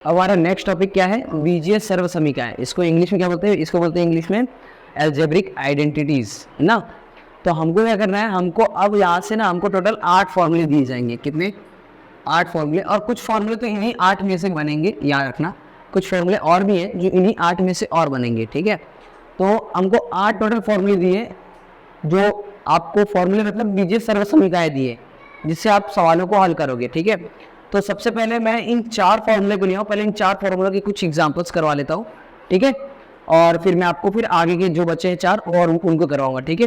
अब हमारा next topic क्या है, बीजीय सर्वसमीकरण। इसको इंग्लिश में क्या बोलते हैं, इसको बोलते हैं इंग्लिश में एल्जेब्रिक आइडेंटिटीज, है ना। तो हमको क्या करना है, हमको अब यहाँ से ना हमको टोटल 8 फॉर्मूले दिए जाएंगे। कितने? 8 फॉर्मूले। और कुछ फॉर्मूले तो इन्हीं 8 में से बनेंगे, याद रखना। कुछ फॉर्मूले और भी हैं जो इन्हीं 8 में से और बनेंगे, ठीक है। तो हमको 8 टोटल फॉर्मूले दिए, जो आपको फॉर्मूले मतलब बीजीय सर्वसमीकरण दिए, जिससे आप सवालों को हल करोगे, ठीक है। तो सबसे पहले मैं इन 4 फॉर्मूले को लिया हूँ, पहले इन 4 फॉर्मूलों के कुछ एग्जांपल्स करवा लेता हूँ, ठीक है। और फिर मैं आपको फिर आगे के जो बचे हैं 4 और उनको करवाऊंगा, ठीक है।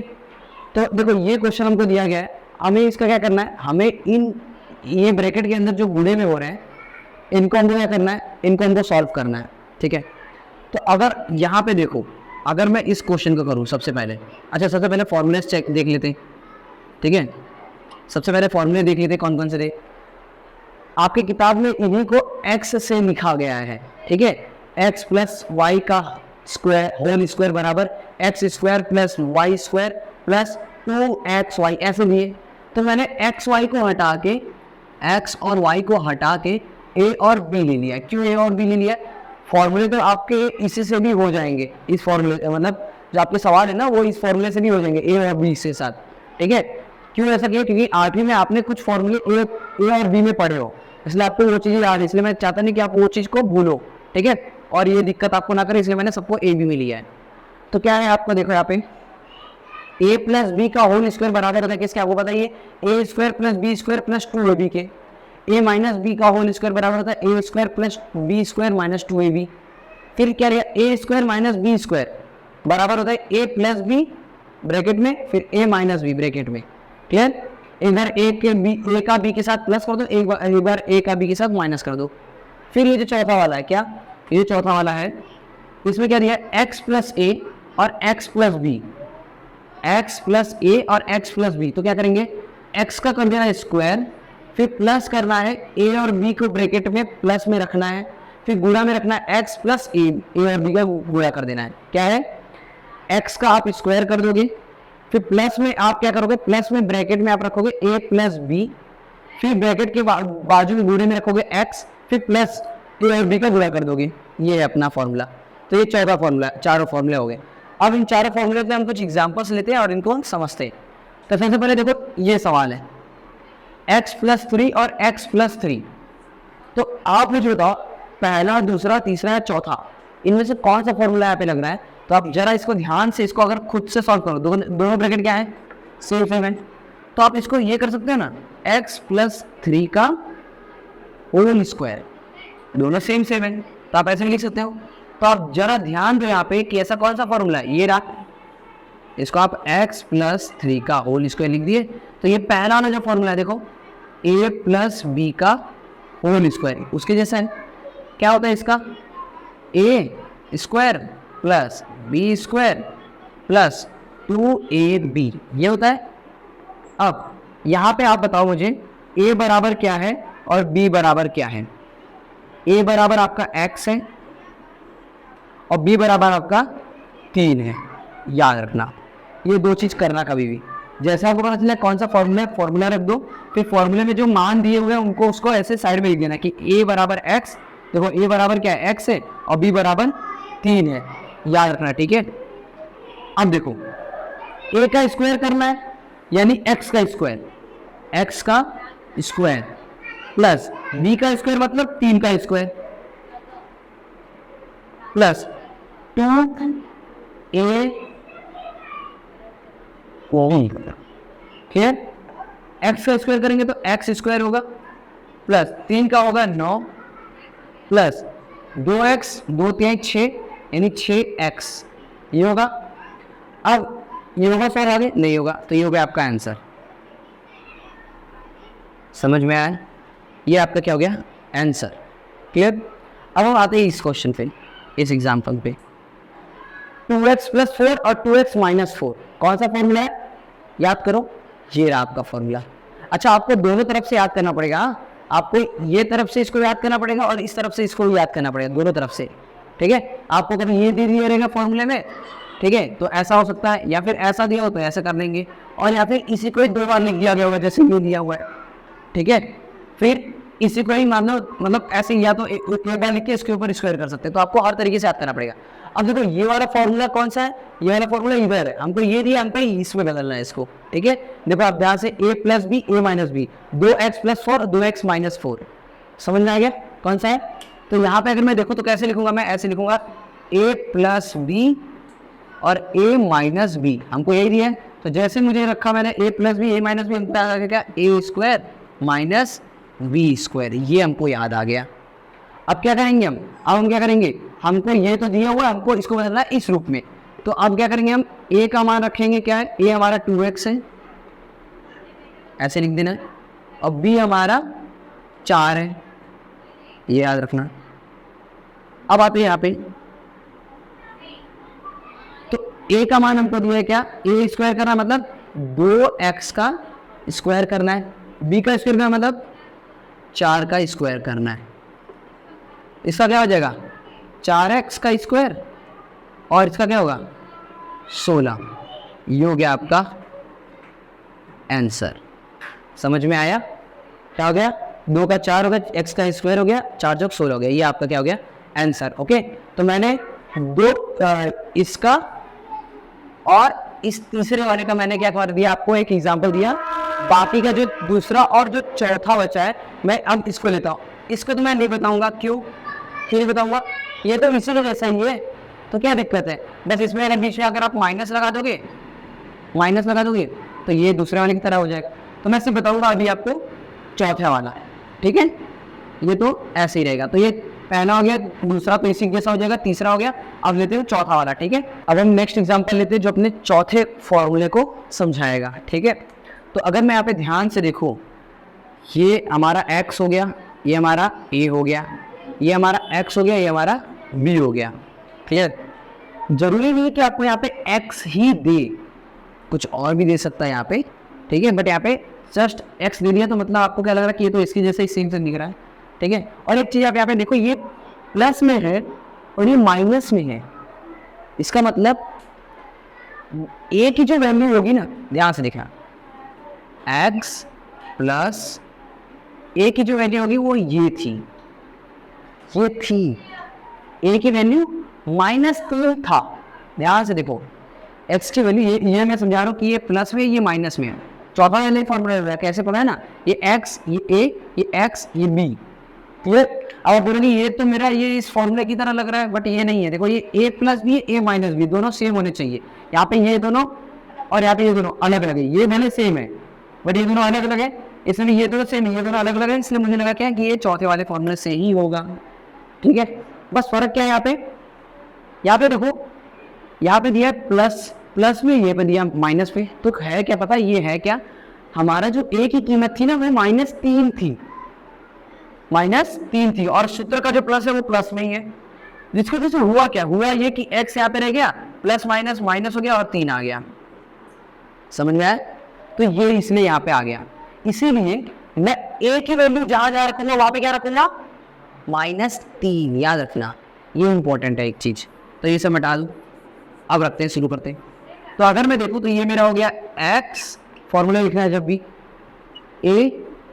तो देखो ये क्वेश्चन हमको दिया गया है, हमें इसका क्या करना है, हमें ये ब्रैकेट के अंदर जो गुणे में हो रहे हैं इनको हमको क्या करना है, इनको हमको सॉल्व करना है, ठीक है। तो अगर यहाँ पे देखो, अगर मैं इस क्वेश्चन को करूँ सबसे पहले, अच्छा सबसे पहले फॉर्मूले चेक देख लेते हैं, ठीक है। सबसे पहले फॉर्मूले देख लेते हैं कौन कौन से थे। आपकी किताब में इन्हीं को x से लिखा गया है, ठीक है। x प्लस वाई का स्क्वायर होल स्क्वायर बराबर x square plus y square plus 2xy ऐसे दिए। तो मैंने एक्स वाई को हटा के, x और y को हटा के a और b ले लिया। क्यों a और b ले लिया? फॉर्मूले तो आपके इसी से भी हो जाएंगे, इस फॉर्मूले मतलब जो आपके सवाल है ना वो इस फॉर्मूले से भी हो जाएंगे, a और b से साथ, ठीक है। क्यों ऐसा किया? क्योंकि 8वीं में आपने कुछ फॉर्मूले ए और बी में पढ़े हो, इसलिए आपको वो चीज़ याद है, इसलिए मैं चाहता नहीं कि आप वो चीज़ को भूलो, ठीक है। और ये दिक्कत आपको ना करे, इसलिए मैंने सबको ए बी में लिया है। तो क्या है आपको देखो यहाँ पे, ए प्लस बी का होल स्क्वायर बराबर होता है किसके, आपको बताइए, a square plus b square plus 2ab के। ए माइनस बी का होल स्क्वायर बराबर होता है a square plus b square minus 2ab। फिर क्या रहा, a square minus b square बराबर होता है ए प्लस बी ब्रैकेट में, फिर ए माइनस बी ब्रैकेट में, क्लियर। इधर ए का बी के साथ प्लस कर दो, एक बार ए का बी के साथ माइनस कर दो। फिर ये जो चौथा वाला है, क्या ये चौथा वाला है, इसमें क्या दिया, x प्लस ए और x plus b, x plus a और x प्लस बी। तो क्या करेंगे, x का कर देना है स्क्वायर, फिर प्लस करना है a और b को ब्रैकेट में प्लस में रखना है, फिर गुणा में रखना है x प्लस ए और b का गुणा कर देना है। क्या है, x का आप स्क्वायर कर दोगे, फिर प्लस में आप क्या करोगे, प्लस में ब्रैकेट में आप रखोगे a प्लस बी, फिर ब्रैकेट के बाजू में गुणे में रखोगे x, फिर प्लस a और b का गुणा कर दोगे। ये है अपना फॉर्मूला। तो ये चौथा फॉर्मूला, चारों फॉर्मूले हो गए। अब इन चारों फॉर्मूले से हम कुछ एग्जांपल्स लेते हैं और इनको हम समझते हैं। तो सबसे पहले देखो ये सवाल है, x प्लस 3 और x प्लस 3। तो आप मुझे बताओ पहला, दूसरा, तीसरा या चौथा, इनमें से कौन सा फॉर्मूला यहाँ पे लग रहा है। तो आप जरा इसको ध्यान से, इसको अगर खुद से सॉल्व करो, दोनों ब्रैकेट क्या है, सेम है। तो आप इसको ये कर सकते हो ना, x प्लस 3 का होल स्क्वायर, दोनों सेम है, तो आप ऐसे लिख सकते हो। तो आप जरा ध्यान दो यहाँ पे कि ऐसा कौन सा फॉर्मूला है, ये रहा, इसको आप x प्लस 3 का होल स्क्वायर लिख दिए। तो ये पहला वाला जो फॉर्मूला है देखो, a प्लस बी का होल स्क्वायर, उसके जैसा है। क्या होता है इसका, a square plus b square plus 2ab, ये होता है। अब यहाँ पे आप बताओ मुझे a बराबर क्या है और b बराबर क्या है। a बराबर आपका x है और b बराबर आपका 3 है। याद रखना ये दो चीज़ करना कभी भी, जैसे आपको पता चला कौन सा फॉर्मूला रख दो, फिर फॉर्मूले में जो मान दिए हुए हैं उनको उसको ऐसे साइड में लिख देना कि a बराबर x, देखो a बराबर क्या है, x है, और b बराबर 3 है। याद रखना, ठीक है। अब देखो a का स्क्वायर करना है, यानी x का स्क्वायर, x का स्क्वायर प्लस b का स्क्वायर मतलब 3 का square plus 2a, clear. x का स्क्वायर करेंगे तो x स्क्वायर होगा प्लस 3 का होगा 9 प्लस 2x, 2 3 6 यानी 6x, ये होगा। अब ये होगा सर आगे नहीं होगा, तो ये हो गया आपका आंसर। समझ में आया, ये आपका क्या हो गया, आंसर, क्लियर। अब हम आते हैं इस क्वेश्चन पे, इस एग्जांपल पे, 2x प्लस 4 और 2x माइनस 4, कौन सा फॉर्मूला है, याद करो, ये रहा आपका फॉर्मूला। अच्छा आपको दोनों तरफ से याद करना पड़ेगा, आपको ये तरफ से इसको याद करना पड़ेगा और इस तरफ से इसको भी याद करना पड़ेगा, दोनों तरफ से, ठीक है। आपको कभी ये दे दिया रहेगा फॉर्मूले में, ठीक है, तो ऐसा हो सकता है, या फिर ऐसा दिया हो तो ऐसा कर लेंगे, और या फिर इसी को 2 बार लिख दिया गया होगा जैसे ये दिया हुआ है, ठीक है। फिर इसी को ही मान लो, मतलब ऐसे या तो एक बार लिख के इसके ऊपर स्क्वायर कर सकते हैं, तो आपको हर तरीके से याद करना पड़ेगा। अब देखो ये वाला फॉर्मूला कौन सा है, ये वाला फॉर्मूला इधर है, हमको ये दिया, हमको इसमें बदलना है इसको, ठीक है। देखो आप ध्यान से a plus b a minus b, 2x plus 4 2x minus 4, समझ में आ गया कौन सा है। तो यहाँ पे अगर मैं देखूँ तो कैसे लिखूंगा, मैं ऐसे लिखूंगा a प्लस बी और a माइनस बी, हमको यही दिया है। तो जैसे मुझे रखा मैंने a plus b a minus b, हमको आ गया क्या, a square minus b square, ये हमको याद आ गया। अब क्या करेंगे हम क्या करेंगे, हमको ये तो दिया हुआ है, हमको इसको बदलना है इस रूप में। तो अब क्या करेंगे हम, a का मान रखेंगे क्या है, a हमारा 2x है, ऐसे लिख देना है, और b हमारा 4 है, ये याद रखना। अब आते हैं यहाँ पे, तो a का मान हमको दिया है क्या, a स्क्वायर करना मतलब 2x का स्क्वायर करना है, b का स्क्वायर करना मतलब 4 का स्क्वायर करना है। इसका क्या हो जाएगा, 4x का स्क्वायर और इसका क्या होगा 16, ये हो गया आपका आंसर। समझ में आया, क्या हो गया, 2 का 4 हो गया, x का स्क्वायर हो गया, 4 चौक 16 हो गया, ये आपका क्या हो गया आंसर। ओके, तो मैंने इसका और इस तीसरे वाले का मैंने क्या कर दिया, आपको एक एग्जांपल दिया। बाकी का जो दूसरा और जो चौथा बचा है, मैं अब इसको लेता हूँ। इसको तो मैं नहीं बताऊंगा, क्यों नहीं बताऊंगा, ये तो इसी जैसा ही है, तो क्या दिक्कत है। बस इसमें अगर बीच में अगर आप माइनस लगा दोगे तो ये दूसरे वाले की तरह हो जाएगा। तो मैं सिर्फ बताऊंगा अभी आपको चौथा वाला, ठीक है, ये तो ऐसे ही रहेगा। तो ये पहला हो गया, दूसरा तो इसी जैसा हो जाएगा, तीसरा हो गया। अब लेते हैं चौथा वाला, ठीक है। अब हम नेक्स्ट एग्जांपल लेते हैं जो अपने चौथे फॉर्मूले को समझाएगा, ठीक है। तो अगर मैं यहाँ पे ध्यान से देखूँ, ये हमारा x हो गया, ये हमारा a हो गया, ये हमारा x हो गया, ये हमारा b हो गया, क्लियर। जरूरी नहीं है कि आपको यहाँ पे x ही दे, कुछ और भी दे सकता है यहाँ पे, ठीक है, बट यहाँ पे जस्ट x दे दिया तो मतलब आपको क्या लग रहा है कि ये तो इसकी जैसे ही सेम से दिख रहा है, ठीक है। और एक चीज़ आप यहाँ पे देखो, ये प्लस में है और ये माइनस में है, इसका मतलब a की जो वैल्यू होगी ना, ध्यान से देखना, x प्लस a की जो वैल्यू होगी वो ये थी a की वैल्यू -3 था। ध्यान से देखो, x की वैल्यू ये मैं समझा रहा हूँ कि ये प्लस में, ये माइनस में है। चौथा वाले फॉर्मूला है, कैसे पता है ना, ये x, ये a, ये x, ये b, क्लियर। अब बोलोगे ये तो मेरा ये इस फॉर्मूले की तरह लग रहा है, बट ये नहीं है। देखो ये a plus b, a minus b, दोनों सेम होने चाहिए। यहाँ पे ये दोनों और यहाँ पे ये दोनों अलग अलग है, ये भले सेम है बट ये दोनों अलग अलग है, इसलिए ये दोनों सेम है, ये दोनों अलग अलग है, इसलिए मुझे लगा क्या कि ये चौथे वाले फॉर्मूले से ही होगा, ठीक है। बस फर्क क्या है यहाँ पे देखो, यहाँ पे दिया प्लस में, ये पे दिया माइनस पे, तो है क्या पता, ये है क्या, हमारा जो a की कीमत थी ना वो -3 थी, और सूत्र का जो प्लस है वो प्लस में ही है। जिसको जैसे हुआ क्या, हुआ ये कि x यहाँ पे रह गया, प्लस माइनस माइनस हो गया और 3 आ गया, समझ में आया। तो ये इसलिए यहाँ पे आ गया, इसीलिए मैं a की वैल्यू जहां रखूंगा वहां पे क्या रखूंगा, -3, याद रखना, ये इंपॉर्टेंट है एक चीज। तो ये सब हटा दूं, अब रखते हैं, शुरू करते हैं। तो अगर मैं देखूं तो ये मेरा हो गया x, फॉर्मूला लिखना है जब भी a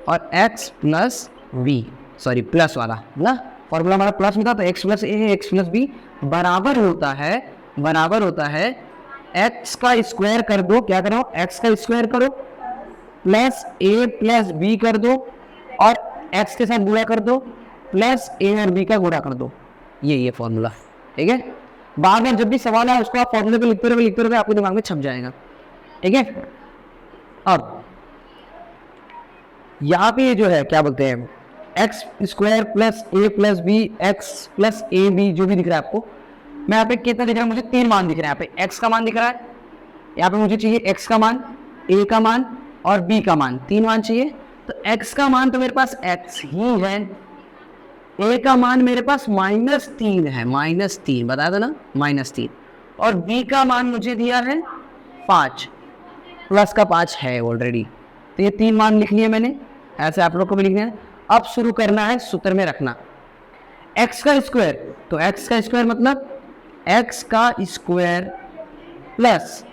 और x plus b, sorry plus वाला ना, फॉर्मूला हमारा प्लस में था, तो x plus a x plus b बराबर होता है x का स्क्वायर कर दो, क्या करो, x का स्क्वायर करो प्लस a प्लस b कर दो और x के साथ गुणा कर दो प्लस a और b का गुणा कर दो, ये फॉर्मूला, ठीक है। बाद में जब भी सवाल है उसको आप फॉर्मूले पे लिखते रहोगे, आपके दिमाग में छप जाएगा, ठीक है। अब यहाँ पे जो है क्या बोलते हैं, x square plus a plus b, x plus a b, जो भी दिख रहा है आपको, मैं यहाँ पे कितना दिख रहा है, मुझे 3 मान दिख रहे हैं। यहाँ पे x का मान दिख रहा है, यहाँ पे मुझे चाहिए x का मान, a का मान और b का मान, 3 मान चाहिए। तो x का मान तो मेरे पास x ही है, a का मान मेरे पास -3 है, -3 बता दो ना, -3, और b का मान मुझे दिया है 5, प्लस का 5 है ऑलरेडी। तो ये 3 मान लिख लिए मैंने, ऐसे आप लोग को भी लिखना है। अब शुरू करना है सूत्र में रखना, x का स्क्वायर, तो x का स्क्वायर मतलब x का square plus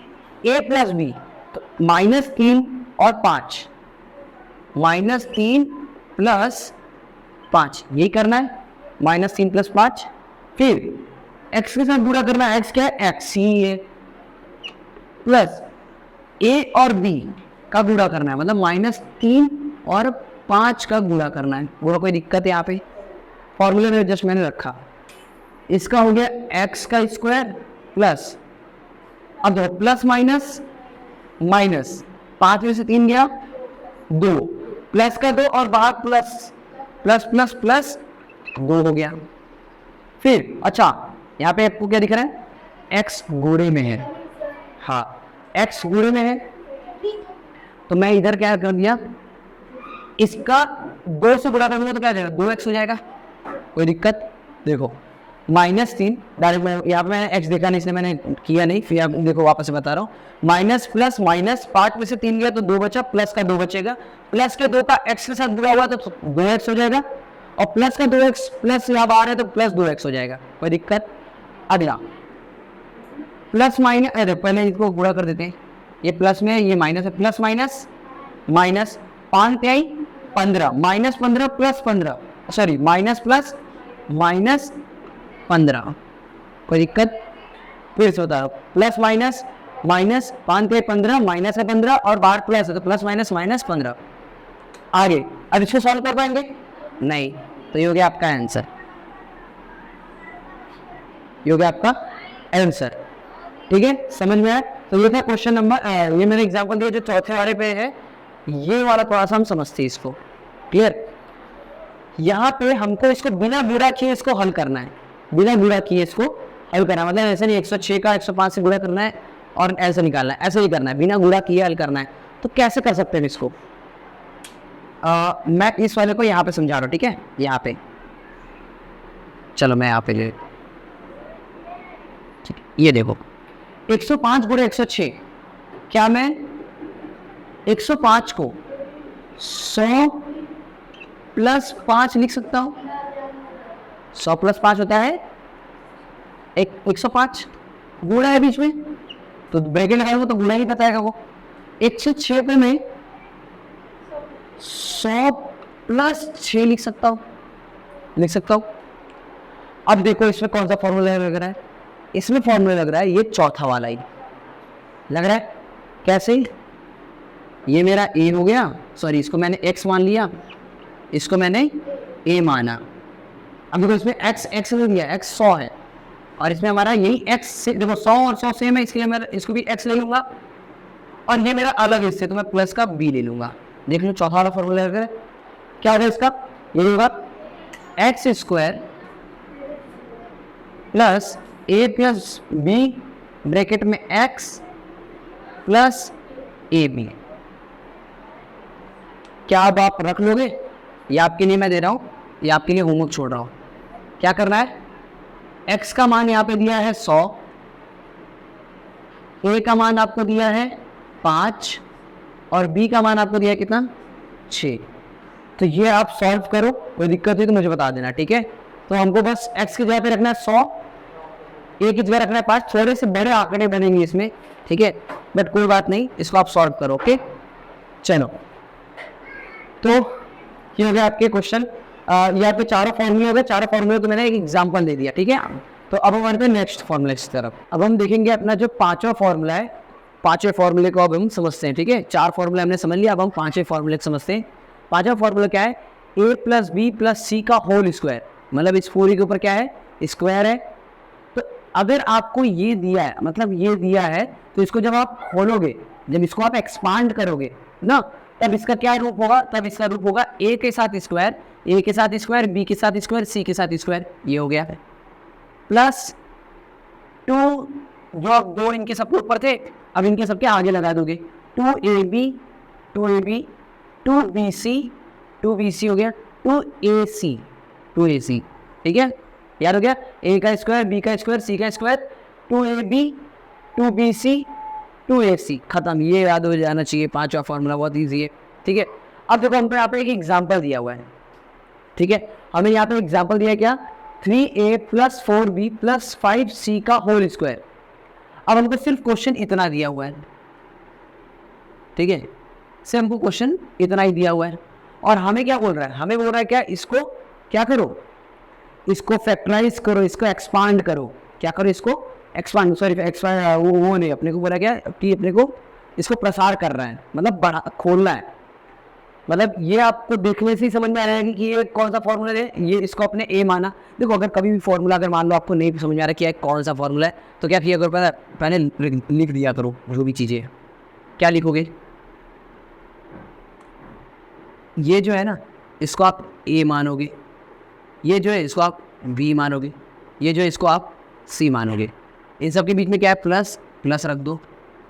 a plus b, तो -3 और 5, -3 प्लस 5 यही करना है, -3 + 5। फिर x के साथ गुणा करना है, x क्या है, x ही है, प्लस a और b का गुणा करना है, मतलब -3 और 5 का गुणा करना है। बोलो कोई दिक्कत है यहाँ पे? फॉर्मूले में जस्ट मैंने रखा, इसका हो गया x का स्क्वायर प्लस, अब देखो प्लस माइनस माइनस, 5 में से 3 गया 2, प्लस का 2 और बाहर प्लस प्लस प्लस प्लस 2 हो गया। फिर अच्छा यहाँ पे आपको क्या दिख रहा है, x गुणे में है, हाँ x गुणे में है, तो मैं इधर क्या कर दिया, इसका 2 से गुणा करूंगा तो क्या जाएगा, 2x हो जाएगा। कोई दिक्कत? देखो -3 डायरेक्ट, मैं यहाँ पे मैंने x देखा नहीं इसलिए मैंने किया नहीं, फिर आप देखो वापस से बता रहा हूँ, माइनस प्लस माइनस, 5 में से 3 गया तो 2 बचा, प्लस का 2 बचेगा, प्लस के 2 का x के साथ जुड़ा हुआ तो 2x हो जाएगा, और प्लस का 2x प्लस यहाँ आ रहा है तो प्लस 2x हो जाएगा। कोई दिक्कत? अगला प्लस माइनस, अरे पहले इसको गुणा कर देते हैं, ये प्लस में ये माइनस है, plus minus minus, 5 × 15, -15 + 15, sorry minus plus minus 15। कोई दिक्कत? फिर से बता रहा हूँ, प्लस माइनस माइनस, 5 × 15 माइनस है 15 और बाहर प्लस है तो प्लस माइनस माइनस 15। आगे अब इसको सॉल्व कर पाएंगे? नहीं, तो ये हो गया आपका आंसर, ये हो गया आपका आंसर। ठीक है, समझ में आया? तो ये था क्वेश्चन नंबर, ये मैंने एग्जाम्पल दिया जो चौथे वाले पे है, ये वाला थोड़ा सा हम समझते हैं इसको। क्लियर? यहाँ पे हमको इसको बिना गुणा किए इसको हल करना है, बिना गुणा किए इसको हल करना है, मतलब ऐसे नहीं 106 का 105 से गुणा करना है और ऐसे निकालना है, ऐसे ही करना है, बिना गुणा किए हल करना है। तो कैसे कर सकते हैं इसको? मैं इस वाले को यहाँ पे समझा रहा हूँ, ठीक है, यहाँ पे चलो मैं यहाँ पे ले, ठीक है, ये देखो 105 × 106, क्या मैं 105 को 100 + 5 लिख सकता हूँ? 100 + 5 होता है 105, गुणा है बीच में तो ब्रैकेट लगाएंगे तो गुणा ही बताएगा वो। 106 पे मैं 100 + 6 लिख सकता हूँ, लिख सकता हूँ। अब देखो इसमें कौन सा फॉर्मूला लग रहा है, इसमें फॉर्मूला लग रहा है ये चौथा वाला ही लग रहा है। कैसे? ये मेरा a हो गया, सॉरी इसको मैंने x मान लिया, इसको मैंने a माना। अब देखो इसमें x ले लिया, x 100 है और इसमें हमारा यही x से, देखो 100 और 100 सेम है इसलिए मैं इसको भी x ले लूंगा, और ये मेरा अलग हिस्से तो मैं प्लस का b ले लूंगा। देख लो चौथा वाला फॉर्मूला लग रहा है, क्या होगा इसका, ये होगा x² plus a plus b bracket में x प्लस ab। क्या अब आप रख लोगे? ये आपके लिए मैं दे रहा हूँ, ये आपके लिए होमवर्क छोड़ रहा हूँ। क्या करना है, x का मान यहाँ पे दिया है 100, a का मान आपको दिया है 5 और b का मान आपको दिया है कितना, 6। तो ये आप सॉल्व करो, कोई दिक्कत है तो मुझे बता देना, ठीक है। तो हमको बस x की जगह पे रखना है 100, a की जगह रखना है 5, थोड़े से बड़े आंकड़े बनेंगे इसमें, ठीक है, बट कोई बात नहीं, इसको आप सॉल्व करो, ओके। चलो तो ये हो गया आपके क्वेश्चन, यहाँ पे चारों फॉर्मूले हो गए, चारों फॉर्मूले तो मैंने एक एग्जांपल दे दिया, ठीक है। तो अब हम बढ़ते हैं नेक्स्ट फॉर्मूले की तरफ। अब हम देखेंगे अपना जो पांचवा फॉर्मूला है, पांचवें फॉर्मूले को अब हम समझते हैं, ठीक है। चार फॉर्मूले हमने समझ लिया, अब हम पांचवें फॉर्मूले को समझते हैं। पांचवा फॉर्मूला क्या है, a + b + c का होल स्क्वायर, मतलब इस पूरी के ऊपर क्या है, स्क्वायर है। तो अगर आपको ये दिया है, मतलब ये दिया है, तो इसको जब आप खोलोगे, जब इसको आप एक्सपांड करोगे ना, तब इसका क्या रूप होगा, तब इसका रूप होगा a के साथ स्क्वायर, a के साथ स्क्वायर, b के साथ स्क्वायर, c के साथ स्क्वायर, ये हो गया है, प्लस 2 जो दो इनके सबके ऊपर थे, अब इनके सबके आगे लगा दोगे, 2ab 2bc हो गया, 2ac, ठीक है, याद हो गया, a का स्क्वायर, b का स्क्वायर, c का स्क्वायर, 2ab 2bc 2ac, खत्म। ये याद हो जाना चाहिए, पांचवा फॉर्मूला बहुत इजी है, ठीक है। अब देखो हम पे यहाँ पे एक एग्जांपल दिया हुआ है, ठीक है, हमें यहाँ पे एग्जांपल दिया है क्या, 3a + 4b + 5c का होल स्क्वायर। अब हमको सिर्फ क्वेश्चन इतना दिया हुआ है, ठीक है, सिर्फ हमको क्वेश्चन इतना ही दिया हुआ है, और हमें क्या बोल रहा है, हमें बोल रहा है क्या, इसको क्या करो, इसको फैक्टराइज करो, इसको एक्सपांड करो। क्या करो, इसको एक्सपांड, सॉरी एक्सपांड वो नहीं, अपने को बोला क्या कि अपने को इसको प्रसार कर रहा है, मतलब बढ़ा खोलना है। मतलब ये आपको देखने से ही समझ में आ जाएगा कि ये कौन सा फॉर्मूला है। ये इसको अपने ए माना। देखो अगर कभी भी फॉर्मूला अगर मान लो आपको नहीं समझ में आ रहा कि कौन सा फॉर्मूला है, तो क्या किया करो, पहले लिख दिया करो जो भी चीज़ें। क्या लिखोगे, ये जो है ना इसको आप ए मानोगे, ये जो है इसको आप बी मानोगे, ये जो है इसको आप सी मानोगे। इन सब के बीच में क्या है, प्लस प्लस रख दो,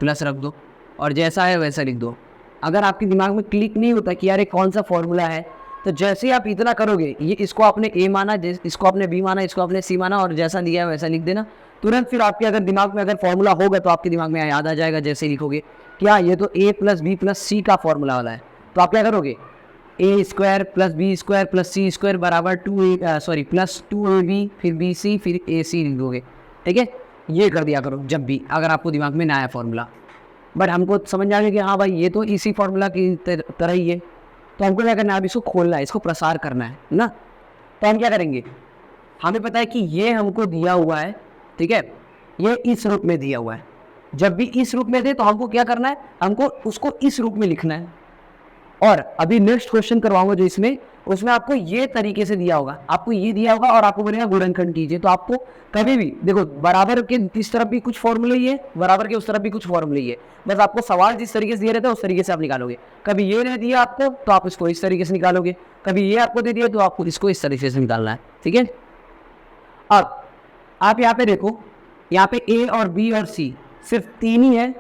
प्लस रख दो, और जैसा है वैसा लिख दो। अगर आपके दिमाग में क्लिक नहीं होता कि यार ये कौन सा फॉर्मूला है, तो जैसे ही आप इतना करोगे, ये इसको आपने ए माना, इसको आपने बी माना, इसको आपने सी माना, और जैसा दिया है वैसा लिख देना। तुरंत फिर आपके अगर दिमाग में अगर फॉर्मूला होगा तो आपके दिमाग में याद आ जाएगा जैसे ही लिखोगे क्या ये तो a plus b plus c का फॉर्मूला वाला है। तो आप क्या करोगे, a square plus b square plus c square बराबर प्लस 2ab फिर बी सी फिर ए सी लिख दोगे। ठीक है, ये कर दिया करो जब भी अगर आपको दिमाग में ना आया फॉर्मूला। बट हमको समझ आ गया कि हाँ भाई ये तो इसी फॉर्मूला की तरह ही है, तो हमको क्या करना है, अब इसको खोलना है, इसको प्रसार करना है ना। तो हम क्या करेंगे, हमें पता है कि ये हमको दिया हुआ है, ठीक है, ये इस रूप में दिया हुआ है। जब भी इस रूप में दे तो हमको क्या करना है, हमको उसको इस रूप में लिखना है। और अभी नेक्स्ट क्वेश्चन करवाऊंगा जो इसमें, उसमें आपको ये तरीके से दिया होगा, आपको ये दिया होगा और आपको बोलेगा गुणनखंड कीजिए। तो आपको कभी भी देखो बराबर के इस तरफ भी कुछ फॉर्मूला ही है, बराबर के उस तरफ भी कुछ फॉर्मूला ही है, बस आपको सवाल जिस तरीके से दिया रहता है उस तरीके से आप निकालोगे। कभी ये नहीं दिया आपको तो आप इसको इस तरीके से निकालोगे, कभी ये आपको दे दिया तो आपको इसको इस तरीके से निकालना है। ठीक है, अब आप यहाँ पे देखो, यहाँ पे ए और बी और सी सिर्फ तीन ही है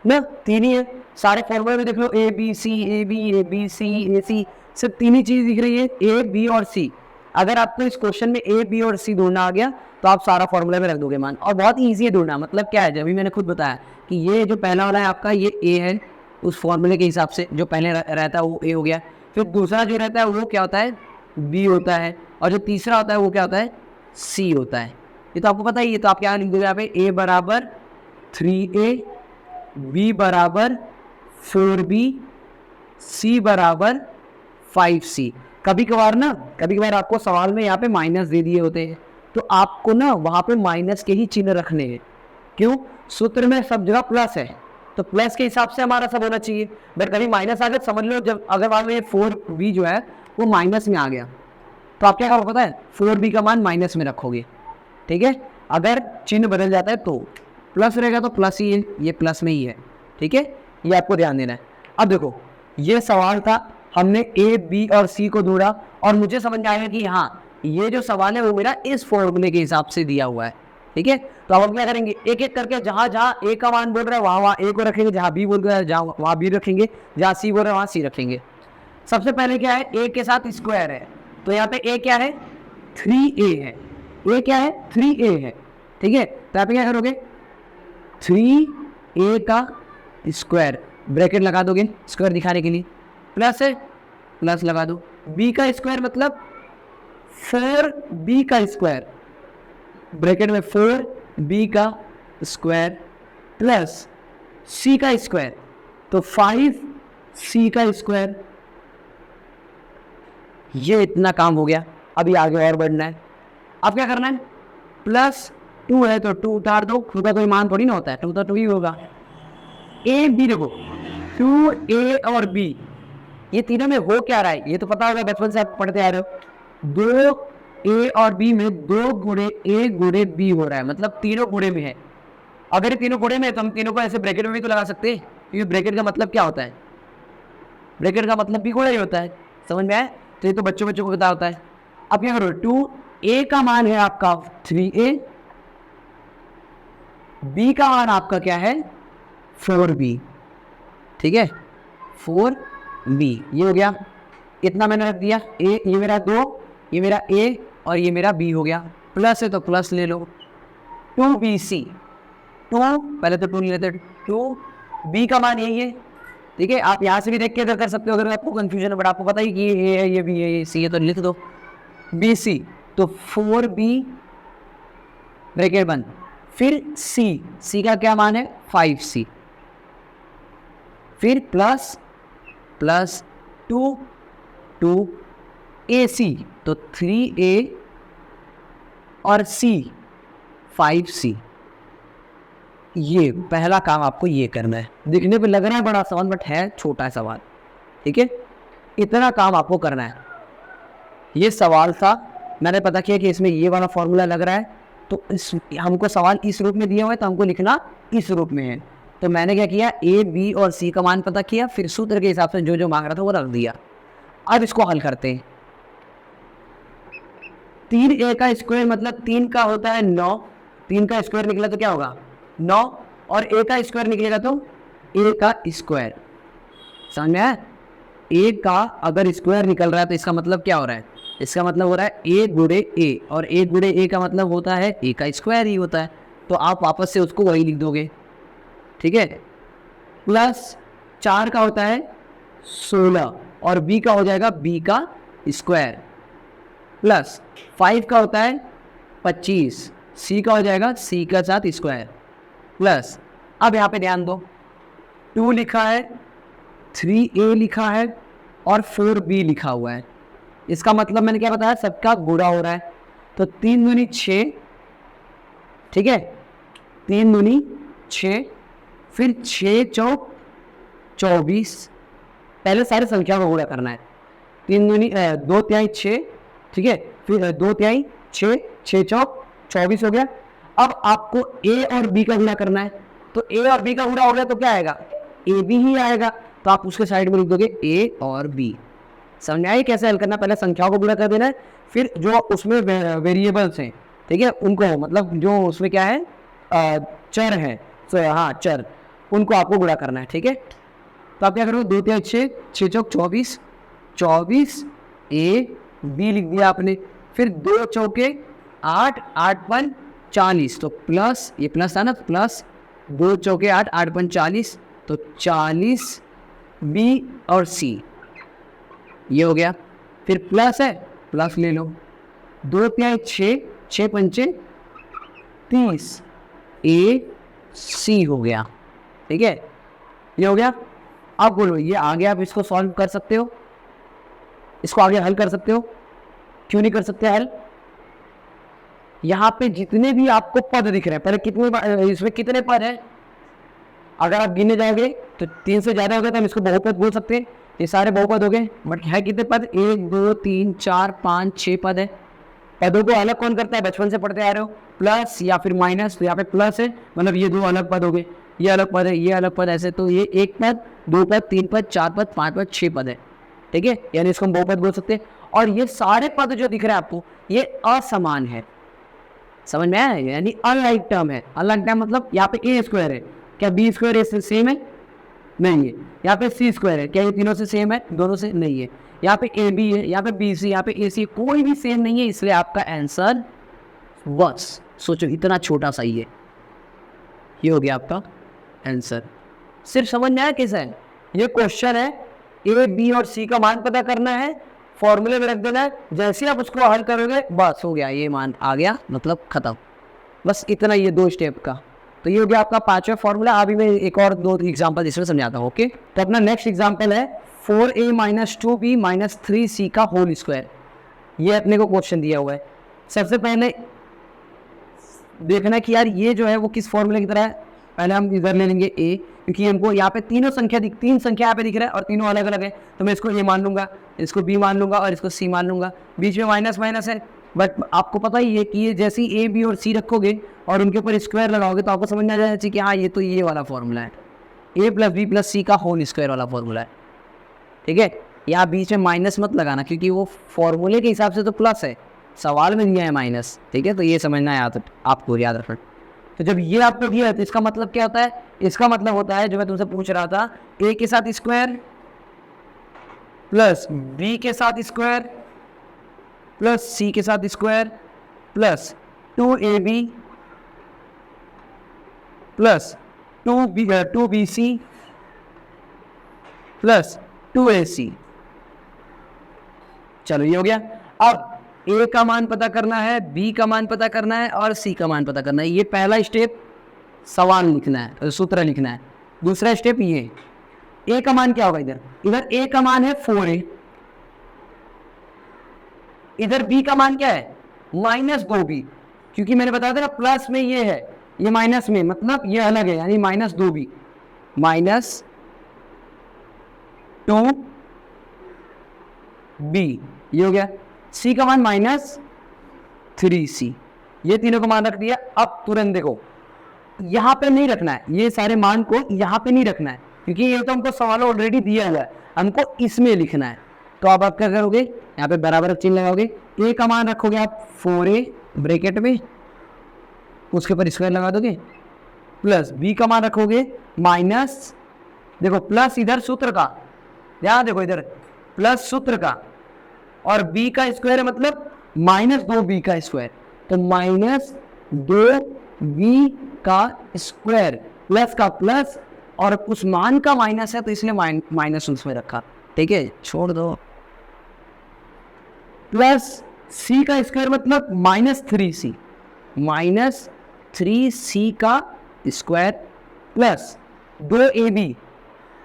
ना, तीन ही है। सारे फॉर्मूले में देख लो, A B C A B C ए सी, सिर्फ तीन ही चीज़ दिख रही है, ए बी और सी। अगर आपको इस क्वेश्चन में ए बी और सी ढूंढना आ गया तो आप सारा फॉर्मूला में रख दोगे मान, और बहुत ईजी है ढूंढना। मतलब क्या है, जब भी मैंने खुद बताया कि ये जो पहला वाला है आपका ये ए है, उस फॉर्मूले के हिसाब से जो पहले रहता है वो ए हो गया। फिर दूसरा जो रहता है वो क्या होता है, बी होता है, और जो तीसरा होता है वो क्या होता है, सी होता है। ये तो आपको पता ही है। तो आप क्या लिख दोगे यहाँ पे, ए बराबर 3a, बी बराबर 4b, सी बराबर 5c। कभी कभार आपको सवाल में यहाँ पे माइनस दे दिए होते हैं, तो आपको ना वहाँ पे माइनस के ही चिन्ह रखने हैं। क्यों, सूत्र में सब जगह प्लस है, तो प्लस के हिसाब से हमारा सब होना चाहिए। बट कभी माइनस आ गया, समझ लो जब अगर मान लो ये 4b जो है वो माइनस में आ गया, तो आप क्या करोगे पता है, 4b का मान माइनस में रखोगे। ठीक है, अगर चिन्ह बदल जाता है तो प्लस रहेगा तो प्लस ही है, ये प्लस में ही है। ठीक है, ये आपको ध्यान देना है। अब देखो ये सवाल था, हमने ए बी और सी को ढूंढा, और मुझे समझ में आया कि हाँ ये जो सवाल है वो मेरा इस फॉर्मूले के हिसाब से दिया हुआ है। ठीक है, तो अब हम क्या करेंगे, एक एक करके जहाँ जहाँ ए का मान बोल रहा है वहाँ ए को रखेंगे, जहाँ बी बोल रहा है जहाँ वहाँ बी रखेंगे, जहाँ सी बोल रहा है वहाँ सी रखेंगे। सबसे पहले क्या है, ए के साथ स्क्वायर है, तो यहाँ पे ए क्या है, 3a है। ए क्या है, 3a है। ठीक है, तो यहाँ पे क्या करोगे, 3a का स्क्वायर ब्रैकेट लगा दोगे स्क्वायर दिखाने के लिए, प्लस है प्लस लगा दो, b का स्क्वायर मतलब 4b का स्क्वायर, ब्रैकेट में 4b का स्क्वायर प्लस c का स्क्वायर तो 5c का स्क्वायर। ये इतना काम हो गया। अभी आगे और बढ़ना है। अब क्या करना है, प्लस 2 है तो 2 उतार दो, 2 का कोई मान थोड़ी ना होता है, 2 तो 2 ही होगा। ए बी देखो, 2a और b ये तीनों में हो क्या रहा है, ये तो पता होगा, बचपन से आप पढ़ते आ रहे हो। 2a और b में 2 गुणे a गुणे b हो रहा है, मतलब तीनों गुणे में है। अगर ये तीनों गुणे में है तो हम तीनों को ऐसे ब्रैकेट में भी तो लगा सकते हैं, क्योंकि ब्रैकेट का मतलब क्या होता है, ब्रैकेट का मतलब भी गुणा ही होता है। समझ में आया, तो ये तो बच्चों को पता होता है। अब क्या करो, 2a का मान है आपका 3a, b का मान आपका क्या है 4b। ठीक है, 4b ये हो गया, इतना मैंने रख दिया। ए ये मेरा 2, ये मेरा a और ये मेरा b हो गया, प्लस है तो प्लस ले लो। 2bc, 2 पहले तो 2 नहीं लेते, 2b का मान यही है। ठीक है, आप यहाँ से भी देख के कर सकते हो अगर आपको कंफ्यूजन है, बट आपको पता ही कि ये है ये भी है ये सी है, तो लिख दो bc, तो 4b ब्रैकेट बंद, फिर c का क्या मान है 5c, फिर प्लस प्लस 2 2 AC, तो 3A और C 5C। ये पहला काम आपको ये करना है। दिखने पे लग रहा है बड़ा सवाल, बट है छोटा सवाल, ठीक है। इतना काम आपको करना है। ये सवाल था, मैंने पता किया कि इसमें ये वाला फॉर्मूला लग रहा है, तो इस हमको सवाल इस रूप में दिया हुआ है, तो हमको लिखना इस रूप में है। तो मैंने क्या किया, A, B और C का मान पता किया, फिर सूत्र के हिसाब से जो जो मांग रहा था वो रख दिया। अब इसको हल करते हैं। 3A का स्क्वायर मतलब 3 का होता है 9, 3 का स्क्वायर निकला तो क्या होगा 9, और A का स्क्वायर निकलेगा तो A का स्क्वायर। समझ में आया? A का अगर स्क्वायर निकल रहा है तो इसका मतलब क्या हो रहा है, इसका मतलब हो रहा है A गुणे A, और A गुणे A का मतलब होता है A का स्क्वायर ही होता है। तो आप वापस से उसको वही लिख दोगे, ठीक है। प्लस 4 का होता है 16, और B का हो जाएगा B का स्क्वायर, प्लस 5 का होता है 25, C का हो जाएगा C का साथ स्क्वायर, प्लस अब यहाँ पे ध्यान दो, 2 लिखा है, 3A लिखा है और 4B लिखा हुआ है। इसका मतलब मैंने क्या बताया, सबका गुणा हो रहा है। तो 3 दूनी 6, ठीक है, 3 दूनी 6, फिर 6 चौक 24। पहले सारी संख्या को गुणा करना है। 3 दूनी 2 तिहाई 6, ठीक है, फिर 2 तिहाई 6, 6 चौक 24 हो गया। अब आपको A और B का गुणा करना है, तो A और B का गुणा हो गया तो क्या आएगा, AB ही आएगा। तो आप उसके साइड में लिख दोगे A और B। समझ में आई कैसे हल करना? पहले संख्याओं को गुणा कर देना है, फिर जो उसमें वेरिएबल्स हैं, ठीक है, उनको मतलब जो उसमें क्या है चर है, तो हाँ चर, उनको आपको गुणा करना है, ठीक है। तो आप क्या करोगे, 2 तिहाई 6, 6 चौक 24, 24 A B लिख दिया आपने, फिर 2 चौके 8, 8 पन 40, तो प्लस, ये प्लस था ना, प्लस 2 चौके 8, 8 पन 40, तो 40 B और C, ये हो गया। फिर प्लस है, प्लस ले लो, 2 तिहाई 6, 6 पंचे 30, A C हो गया, ठीक है, ये हो गया। अब बोलो ये आगे आप इसको सॉल्व कर सकते हो, इसको आगे हल कर सकते हो, क्यों नहीं कर सकते हल? यहाँ पे जितने भी आपको पद दिख रहे हैं, पहले कितने, इसमें कितने पद हैं, अगर आप गिनने जाओगे तो 3 से ज़्यादा हो गए तो हम इसको बहुपद बोल सकते हैं। ये सारे बहुपद हो गए, बट है कितने पद, 1 2 3 4 5 6 पद है। पदों को अलग कौन करता है, बचपन से पढ़ते आ रहे हो, प्लस या फिर माइनस, तो यहाँ पे प्लस है, मतलब ये 2 अलग पद हो गए, ये अलग पद है, ये अलग पद, ऐसे तो ये 1 पद 2 पद 3 पद 4 पद 5 पद 6 पद है, ठीक है, यानी इसको हम बहुपद बोल सकते हैं। और ये सारे पद जो दिख रहे हैं आपको, ये असमान है, समझ में आया, यानी अनलाइक टर्म है। अनलाइक टर्म मतलब यहाँ पे A स्क्वायर है, क्या B स्क्वायर इससे सेम है, नहीं है। यहाँ पे C स्क्वायर है, क्या ये तीनों से सेम है, दोनों से नहीं है। यहाँ पे AB है, यहाँ पे BC, यहाँ पे AC, कोई भी सेम नहीं है, इसलिए आपका आंसर बस सोचो इतना छोटा सा ही है, ये हो गया आपका आंसर। सिर्फ समझ में आया कैसा है, ये क्वेश्चन है, A B और C का मान पता करना है, फॉर्मूले में रख देना है, जैसे आप उसको हल करोगे बस हो गया, ये मान आ गया, मतलब खत्म, बस इतना, ये 2 स्टेप का। तो ये हो गया आपका 5वां फॉर्मूला। अभी मैं एक और 2 एग्जांपल इसमें समझाता हूँ, ओके। तो अपना नेक्स्ट एग्जांपल है 4A minus 2B minus 3C का होल स्क्वायर। ये अपने को क्वेश्चन दिया हुआ है। सबसे पहले देखना कि यार ये जो है वो किस फॉर्मूले की तरह है। पहले हम इधर ले लेंगे A, क्योंकि हमको यहाँ पे तीन संख्या यहाँ पे दिख रहा है और तीनों अलग अलग है, तो मैं इसको A मान लूंगा, इसको B मान लूंगा और इसको C मान लूंगा। बीच में माइनस माइनस है, बट आपको पता ही है कि ये जैसे ही A B और C रखोगे और उनके ऊपर स्क्वायर लगाओगे तो आपको समझ में आ जाना चाहिए कि हाँ ये तो ये वाला फॉर्मूला है, A plus B plus C का होल स्क्वायर वाला फॉर्मूला है, ठीक है। यहाँ बीच में माइनस मत लगाना, क्योंकि वो फॉर्मूले के हिसाब से तो प्लस है, सवाल में दिया है माइनस, ठीक है, तो ये समझना है आपको, याद रखना। तो जब ये आपको दिया है तो इसका मतलब क्या होता है, इसका मतलब होता है जो मैं तुमसे पूछ रहा था, A के साथ स्क्वायर प्लस B के साथ स्क्वायर प्लस C के साथ square plus 2AB plus 2BC plus 2AC। चलो ये हो गया। अब A का मान पता करना है, B का मान पता करना है और C का मान पता करना है। ये पहला स्टेप सवाल लिखना है, सूत्र लिखना है। दूसरा स्टेप ये, A का मान क्या होगा, इधर A का मान है 4A, इधर b का मान क्या है, -2b, क्योंकि मैंने बताया था ना प्लस में ये है, ये माइनस में, मतलब ये अलग है, यानी -2b, -2b, ये हो गया। c का मान -3c, ये तीनों का मान रख दिया। अब तुरंत देखो यहाँ पे नहीं रखना है, ये सारे मान को यहाँ पे नहीं रखना है, क्योंकि ये तो हमको सवाल ऑलरेडी दिया हुआ है, हमको इसमें लिखना है। तो अब आप क्या करोगे, यहाँ पे बराबर चिन्ह लगाओगे, a का मान रखोगे आप 4a ब्रैकेट में, उसके ऊपर स्क्वायर लगा दोगे, प्लस b का मान रखोगे माइनस, देखो प्लस इधर सूत्र का, ध्यान देखो इधर प्लस सूत्र का, और b का स्क्वायर है मतलब -2b का स्क्वायर, तो -2b का स्क्वायर, प्लस का प्लस और उस मान का माइनस है तो इसलिए माइनस उसमें रखा, ठीक है, छोड़ दो। प्लस c का स्क्वायर मतलब -3c, -3c का स्क्वायर, प्लस 2ab,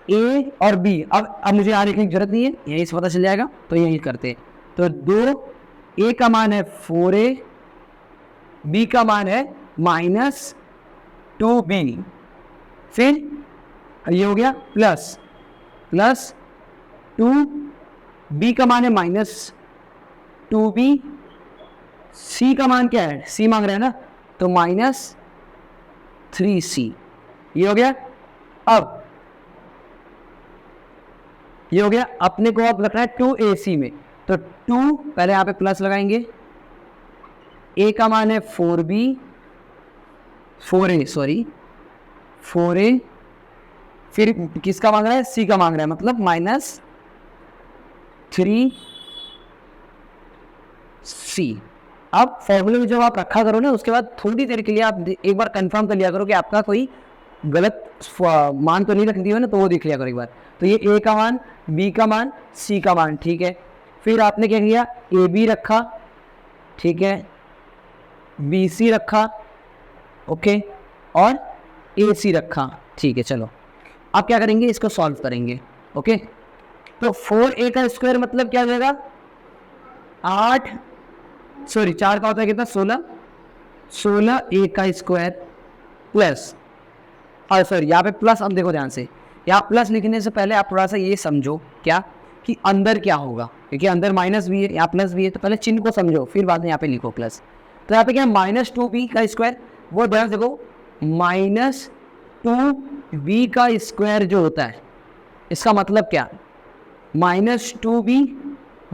a और b, अब मुझे आगे लिखने की जरूरत नहीं है, यहीं से पता चल जाएगा, तो यही करते हैं। तो 2a का मान है 4a, b का मान है -2b, फिर ये हो गया प्लस 2b का मान है -2b, c का मान क्या है, c मांग रहे हैं ना, तो -3c, ये हो गया। अब ये हो गया, अपने को अब रखना है 2ac में, तो 2 पहले यहाँ पे प्लस लगाएंगे, a का मान है 4a, फिर किसका मांग रहा है, c का मांग रहा है, मतलब -3c। अब फॉर्मूले में जब आप रखा करो ना, उसके बाद थोड़ी देर के लिए आप एक बार कंफर्म कर लिया करो कि आपका कोई गलत मान तो नहीं रख दिया ना, तो वो देख लिया करो एक बार। तो ये a का मान, b का मान, c का मान, ठीक है। फिर आपने क्या किया, ab रखा, ठीक है, bc रखा, ओके, और ac रखा, ठीक है। चलो अब क्या करेंगे, इसको सॉल्व करेंगे, ओके। तो 4a का स्क्वायर मतलब क्या हो जाएगा, 4 का होता है कितना, 16a का स्क्वायर प्लस, और सॉरी यहाँ पे प्लस, अब देखो ध्यान से, यहाँ प्लस लिखने से पहले आप थोड़ा सा ये समझो क्या कि अंदर क्या होगा, क्योंकि अंदर माइनस भी है, यहाँ प्लस भी है, तो पहले चिन्ह को समझो, फिर बाद में यहाँ पे लिखो प्लस। तो यहाँ पे क्या है, -2b का स्क्वायर, वो ध्यान से देखो, -2b का स्क्वायर जो होता है, इसका मतलब क्या, -2b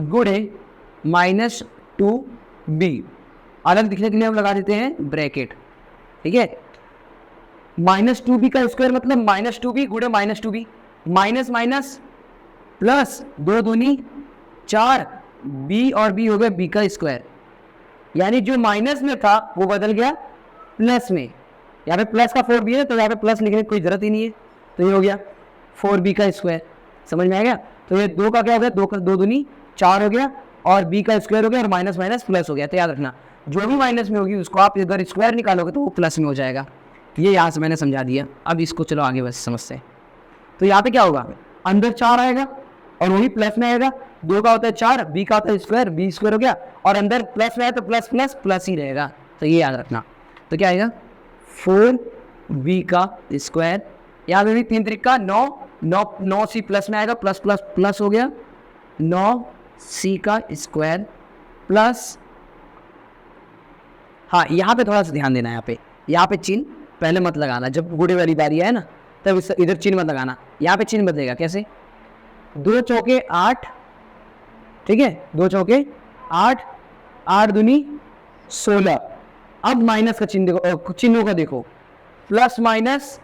गुणे -2b, अलग दिखने के लिए हम लगा देते हैं ब्रैकेट, ठीक है। -2b का स्क्वायर मतलब -2b गुणे -2b, माइनस माइनस प्लस, 2 दूनी 4, b और b हो गया b का स्क्वायर, यानी जो माइनस में था वो बदल गया प्लस में। यहाँ पे प्लस का 4b है, तो यहाँ पे प्लस लिखने की कोई जरूरत ही नहीं है, तो ये हो गया 4b का स्क्वायर, समझ में आ गया। तो ये 2 का क्या हो गया, 2 दूनी 4 हो गया, और b का स्क्वायर हो गया, और माइनस माइनस प्लस हो गया। तो याद रखना, जो भी माइनस में होगी उसको आप अगर स्क्वायर निकालोगे तो वो प्लस में हो जाएगा। ये यहाँ से मैंने समझा दिया, अब इसको चलो आगे बस समझते हैं। तो यहाँ पे क्या होगा, अंदर 4 आएगा और वही प्लस में आएगा, 2 का होता है 4, b का होता है स्क्वायर, b स्क्वायर हो गया, और अंदर प्लस में आया तो प्लस प्लस प्लस ही रहेगा, तो ये याद रखना। तो क्या आएगा, 4b का स्क्वायर, यहाँ पे भी 3 तरीका 9c प्लस में आएगा, प्लस प्लस प्लस हो गया, 9c का स्क्वायर प्लस, हाँ यहाँ पे थोड़ा सा ध्यान देना है, यहाँ पे चिन्ह पहले मत लगाना, जब गुणे वाली बारी है ना तब इधर चिन्ह मत लगाना, यहाँ पे चिन्ह बदलेगा कैसे, 2 चौके 8, ठीक है, 2 चौके 8, 8 दूनी 16। अब माइनस का चिन्ह देखो, चिन्हों का देखो, प्लस माइनस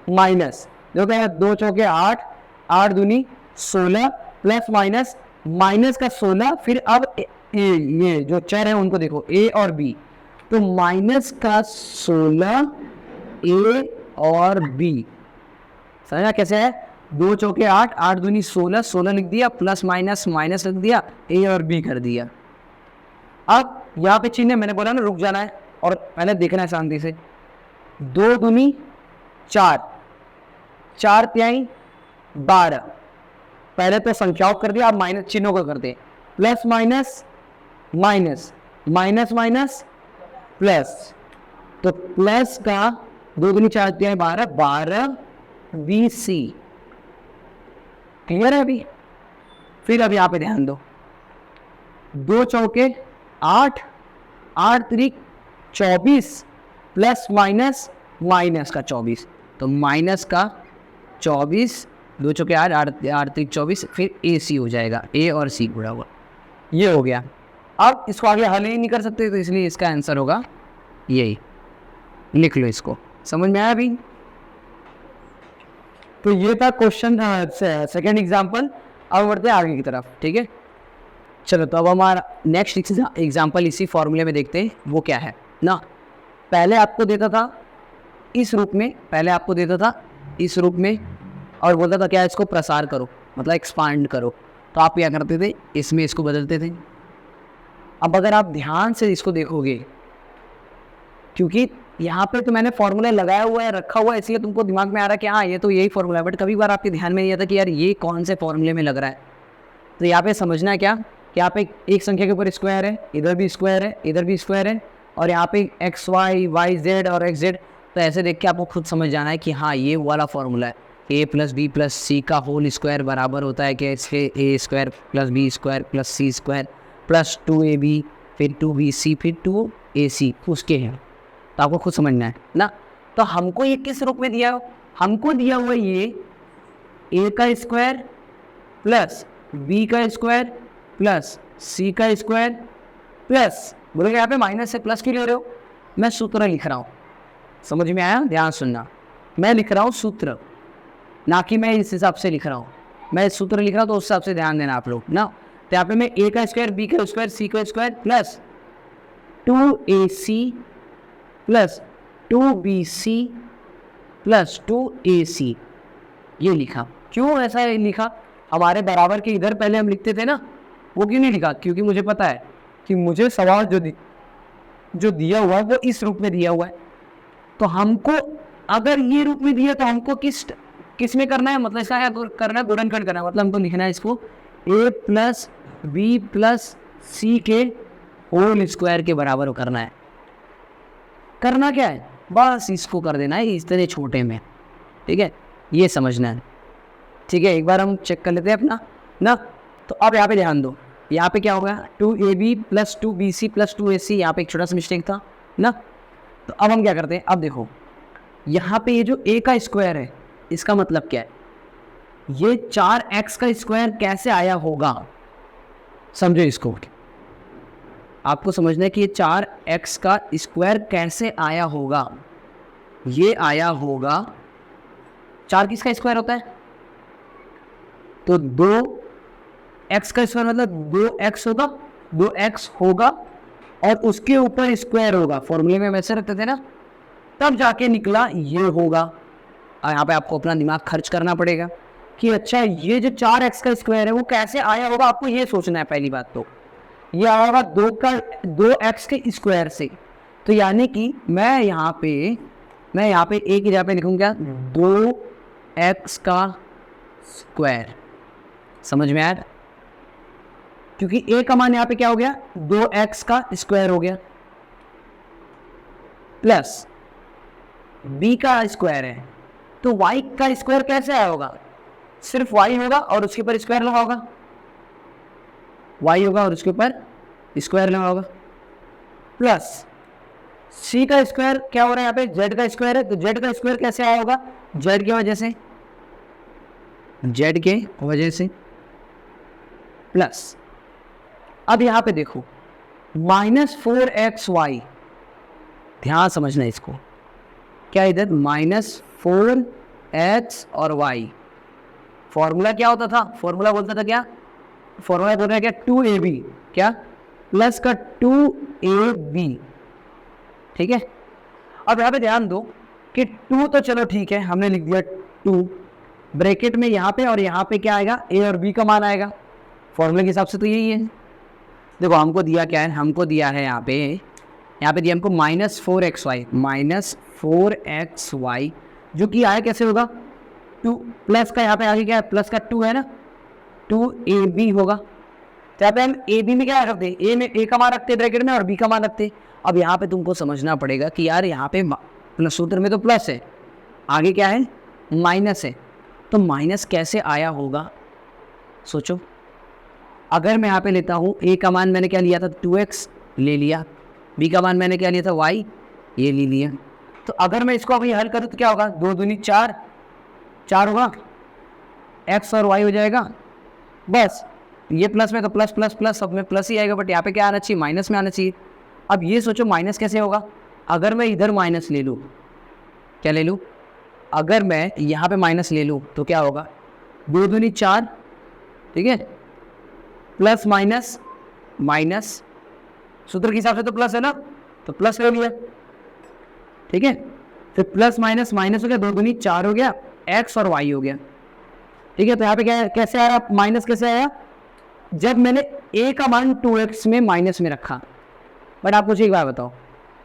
माइनस, देखो यार 2 चौके 8, 8 दूनी 16, प्लस माइनस, माइनस का 16, फिर अब ये जो चर है उनको देखो, a और b, तो माइनस का 16 a और b, समझना कैसे है, 2 चौके 8, 8 दूनी 16, 16 लिख दिया, प्लस माइनस माइनस लिख दिया, a और b कर दिया। अब यहाँ पे चिन्ह मैंने बोला ना रुक जाना है और पहले देखना है शांति से, 2 दूनी 4, 4 तिहाई 12, पहले तो संख्याओं कर दिया, अब माइनस चिन्हों को कर दे, plus minus minus minus minus plus, तो प्लस का 2 दूनी 4 है 12, 12 BC। क्लियर है अभी? फिर अब यहाँ पे ध्यान दो, 2 चौके 8, 8 त्रिक 24 प्लस माइनस माइनस का 24, तो माइनस का 24, 2 चौके 8, 8 त्रिक 24, फिर AC हो जाएगा, A और C जुड़ा हुआ, ये हो गया। अब इसको आगे हल ही नहीं कर सकते, तो इसलिए इसका आंसर होगा यही, लिख लो इसको। समझ में आया अभी? तो ये था क्वेश्चन सेकेंड एग्जाम्पल। अब बढ़ते हैं आगे की तरफ, ठीक है। चलो, तो अब हमारा नेक्स्ट एग्जाम्पल इसी फॉर्मूले में देखते हैं, वो क्या है ना। पहले आपको देता था इस रूप में, पहले आपको देता था इस रूप में, और बोलता था क्या, इसको प्रसार करो, मतलब एक्सपांड करो। तो आप क्या करते थे, इसमें इसको बदलते थे। अब अगर आप ध्यान से इसको देखोगे, क्योंकि यहाँ पे तो मैंने फॉर्मूला लगाया हुआ है, रखा हुआ है, इसलिए तुमको दिमाग में आ रहा है कि हाँ ये तो यही फॉर्मूला है, बट कभी बार आपके ध्यान में नहीं आता कि यार ये कौन से फॉर्मूले में लग रहा है। तो यहाँ पे समझना है क्या कि यहाँ पे एक संख्या के ऊपर स्क्वायर है, इधर भी स्क्वायर है, इधर भी स्क्वायर है, और यहाँ पे एक्स वाई, वाई जेड और एक्स जेड। तो ऐसे देख के आपको खुद समझ जाना है कि हाँ ये वाला फॉर्मूला है, a plus b plus c का होल स्क्वायर बराबर होता है कि इसके a square plus b square plus c square plus 2ab, फिर 2bc, फिर 2ac, उसके हैं। तो आपको खुद समझना है ना। तो हमको ये किस रूप में दिया हो, हमको दिया हुआ ये a का स्क्वायर प्लस b का स्क्वायर प्लस c का स्क्वायर प्लस, बोलोगे यहाँ पे माइनस से प्लस क्यों ले रहे हो, मैं सूत्र लिख रहा हूँ। समझ में आया? ध्यान सुनना, मैं लिख रहा हूँ सूत्र, ना कि मैं इस हिसाब से लिख रहा हूँ। मैं सूत्र लिख रहा हूँ तो उस हिसाब से ध्यान देना आप लोग ना। तो यहाँ पे मैं a का स्क्वायर, b का स्क्वायर, c का square plus 2ac plus 2bc plus 2ac ये लिखा। क्यों ऐसा लिखा? हमारे बराबर के इधर पहले हम लिखते थे ना, वो क्यों नहीं लिखा? क्योंकि मुझे पता है कि मुझे सवाल जो दिया हुआ है वो इस रूप में दिया हुआ है। तो हमको अगर ये रूप में दिया तो हमको किस में करना है, मतलब इसका क्या करना है, गुणनखंड करना है। मतलब हमको लिखना है इसको a प्लस बी प्लस सी के होल स्क्वायर के बराबर करना है। करना क्या है, बस इसको कर देना है इस छोटे में, ठीक है, ये समझना है, ठीक है। एक बार हम चेक कर लेते हैं अपना ना। तो अब यहाँ पे ध्यान दो, यहाँ पे क्या होगा 2ab plus 2bc plus 2ac, यहाँ पे एक छोटा सा मिस्टेक था ना। तो अब हम क्या करते हैं, अब देखो यहाँ पे ये जो a का स्क्वायर है, इसका मतलब क्या है, ये 4x का स्क्वायर कैसे आया होगा, समझो इसको। आपको समझना है कि ये 4x का स्क्वायर कैसे आया होगा। ये आया होगा, 4 किसका स्क्वायर होता है, तो 2x का स्क्वायर मतलब 2x होगा, 2x होगा और उसके ऊपर स्क्वायर होगा। फॉर्मूले में वैसे रखते थे ना, तब जाके निकला ये होगा। और यहाँ पे आपको अपना दिमाग खर्च करना पड़ेगा कि अच्छा ये जो 4x का स्क्वायर है वो कैसे आया होगा। आपको ये सोचना है पहली बात, तो ये आया होगा 2x के स्क्वायर से। तो यानी कि मैं यहाँ पे एक ही जगह पे लिखूंगा 2x का स्क्वायर। समझ में आया? क्योंकि a का मान यहाँ पे क्या हो गया, 2x का स्क्वायर हो गया, प्लस b का स्क्वायर है, तो y का स्क्वायर कैसे आया होगा, सिर्फ y होगा और उसके ऊपर स्क्वायर लगा होगा, y होगा और उसके ऊपर स्क्वायर लगा होगा, प्लस c का स्क्वायर क्या हो रहा है, यहाँ पे z का स्क्वायर है, तो z का स्क्वायर कैसे आया होगा, z की वजह से, प्लस अब यहाँ पे देखो -4xy, ध्यान समझना इसको, क्या इधर -4x और y। फॉर्मूला क्या होता था, फॉर्मूला बोलता था क्या, फॉर्मूला बोल रहा है क्या 2ab, क्या प्लस का 2ab, ठीक है। अब यहाँ पे ध्यान दो कि 2 तो चलो ठीक है हमने लिख दिया 2 ब्रैकेट में यहाँ पे, और यहाँ पे क्या आएगा a और b का मान आएगा। फॉर्मूले के हिसाब से तो यही है। देखो हमको दिया क्या है, हमको दिया है यहाँ पे दिया हमको -4xy, जो कि आया कैसे होगा 2 प्लस का, यहाँ पे आगे क्या है प्लस का 2 है ना, 2ab होगा, तो यहाँ पे हम ए बी में क्या रखते हैं, ए में ए का मान रखते ब्रैकेट में और बी का मान रखते। अब यहाँ पे तुमको समझना पड़ेगा कि यार यहाँ पे प्लस, सूत्र में तो प्लस है, आगे क्या है माइनस है, तो माइनस कैसे आया होगा सोचो। अगर मैं यहाँ पे लेता हूँ ए का मान मैंने क्या लिया था 2x ले लिया, बी का मान मैंने क्या लिया था y ये ले लिया, तो अगर मैं इसको अभी हल करूँ तो क्या होगा, 2 दूनी 4, 4 होगा, x और y हो जाएगा, बस ये प्लस में तो प्लस प्लस प्लस सब में प्लस ही आएगा, बट यहाँ पे क्या आना चाहिए माइनस में आना चाहिए। अब ये सोचो माइनस कैसे होगा, अगर मैं इधर माइनस ले लूँ, क्या ले लूँ, अगर मैं यहाँ पे माइनस ले लूँ तो क्या होगा, 2 दूनी 4, ठीक है, प्लस माइनस माइनस, सूत्र के हिसाब से तो प्लस है ना, तो प्लस ले लिया, ठीक है, फिर प्लस माइनस माइनस हो गया, 2 दूनी 4 हो गया, x और y हो गया, ठीक है। तो यहाँ पे क्या कैसे आया माइनस, कैसे आया, जब मैंने a का मान 2x में माइनस में रखा। बट आप मुझे एक बात बताओ,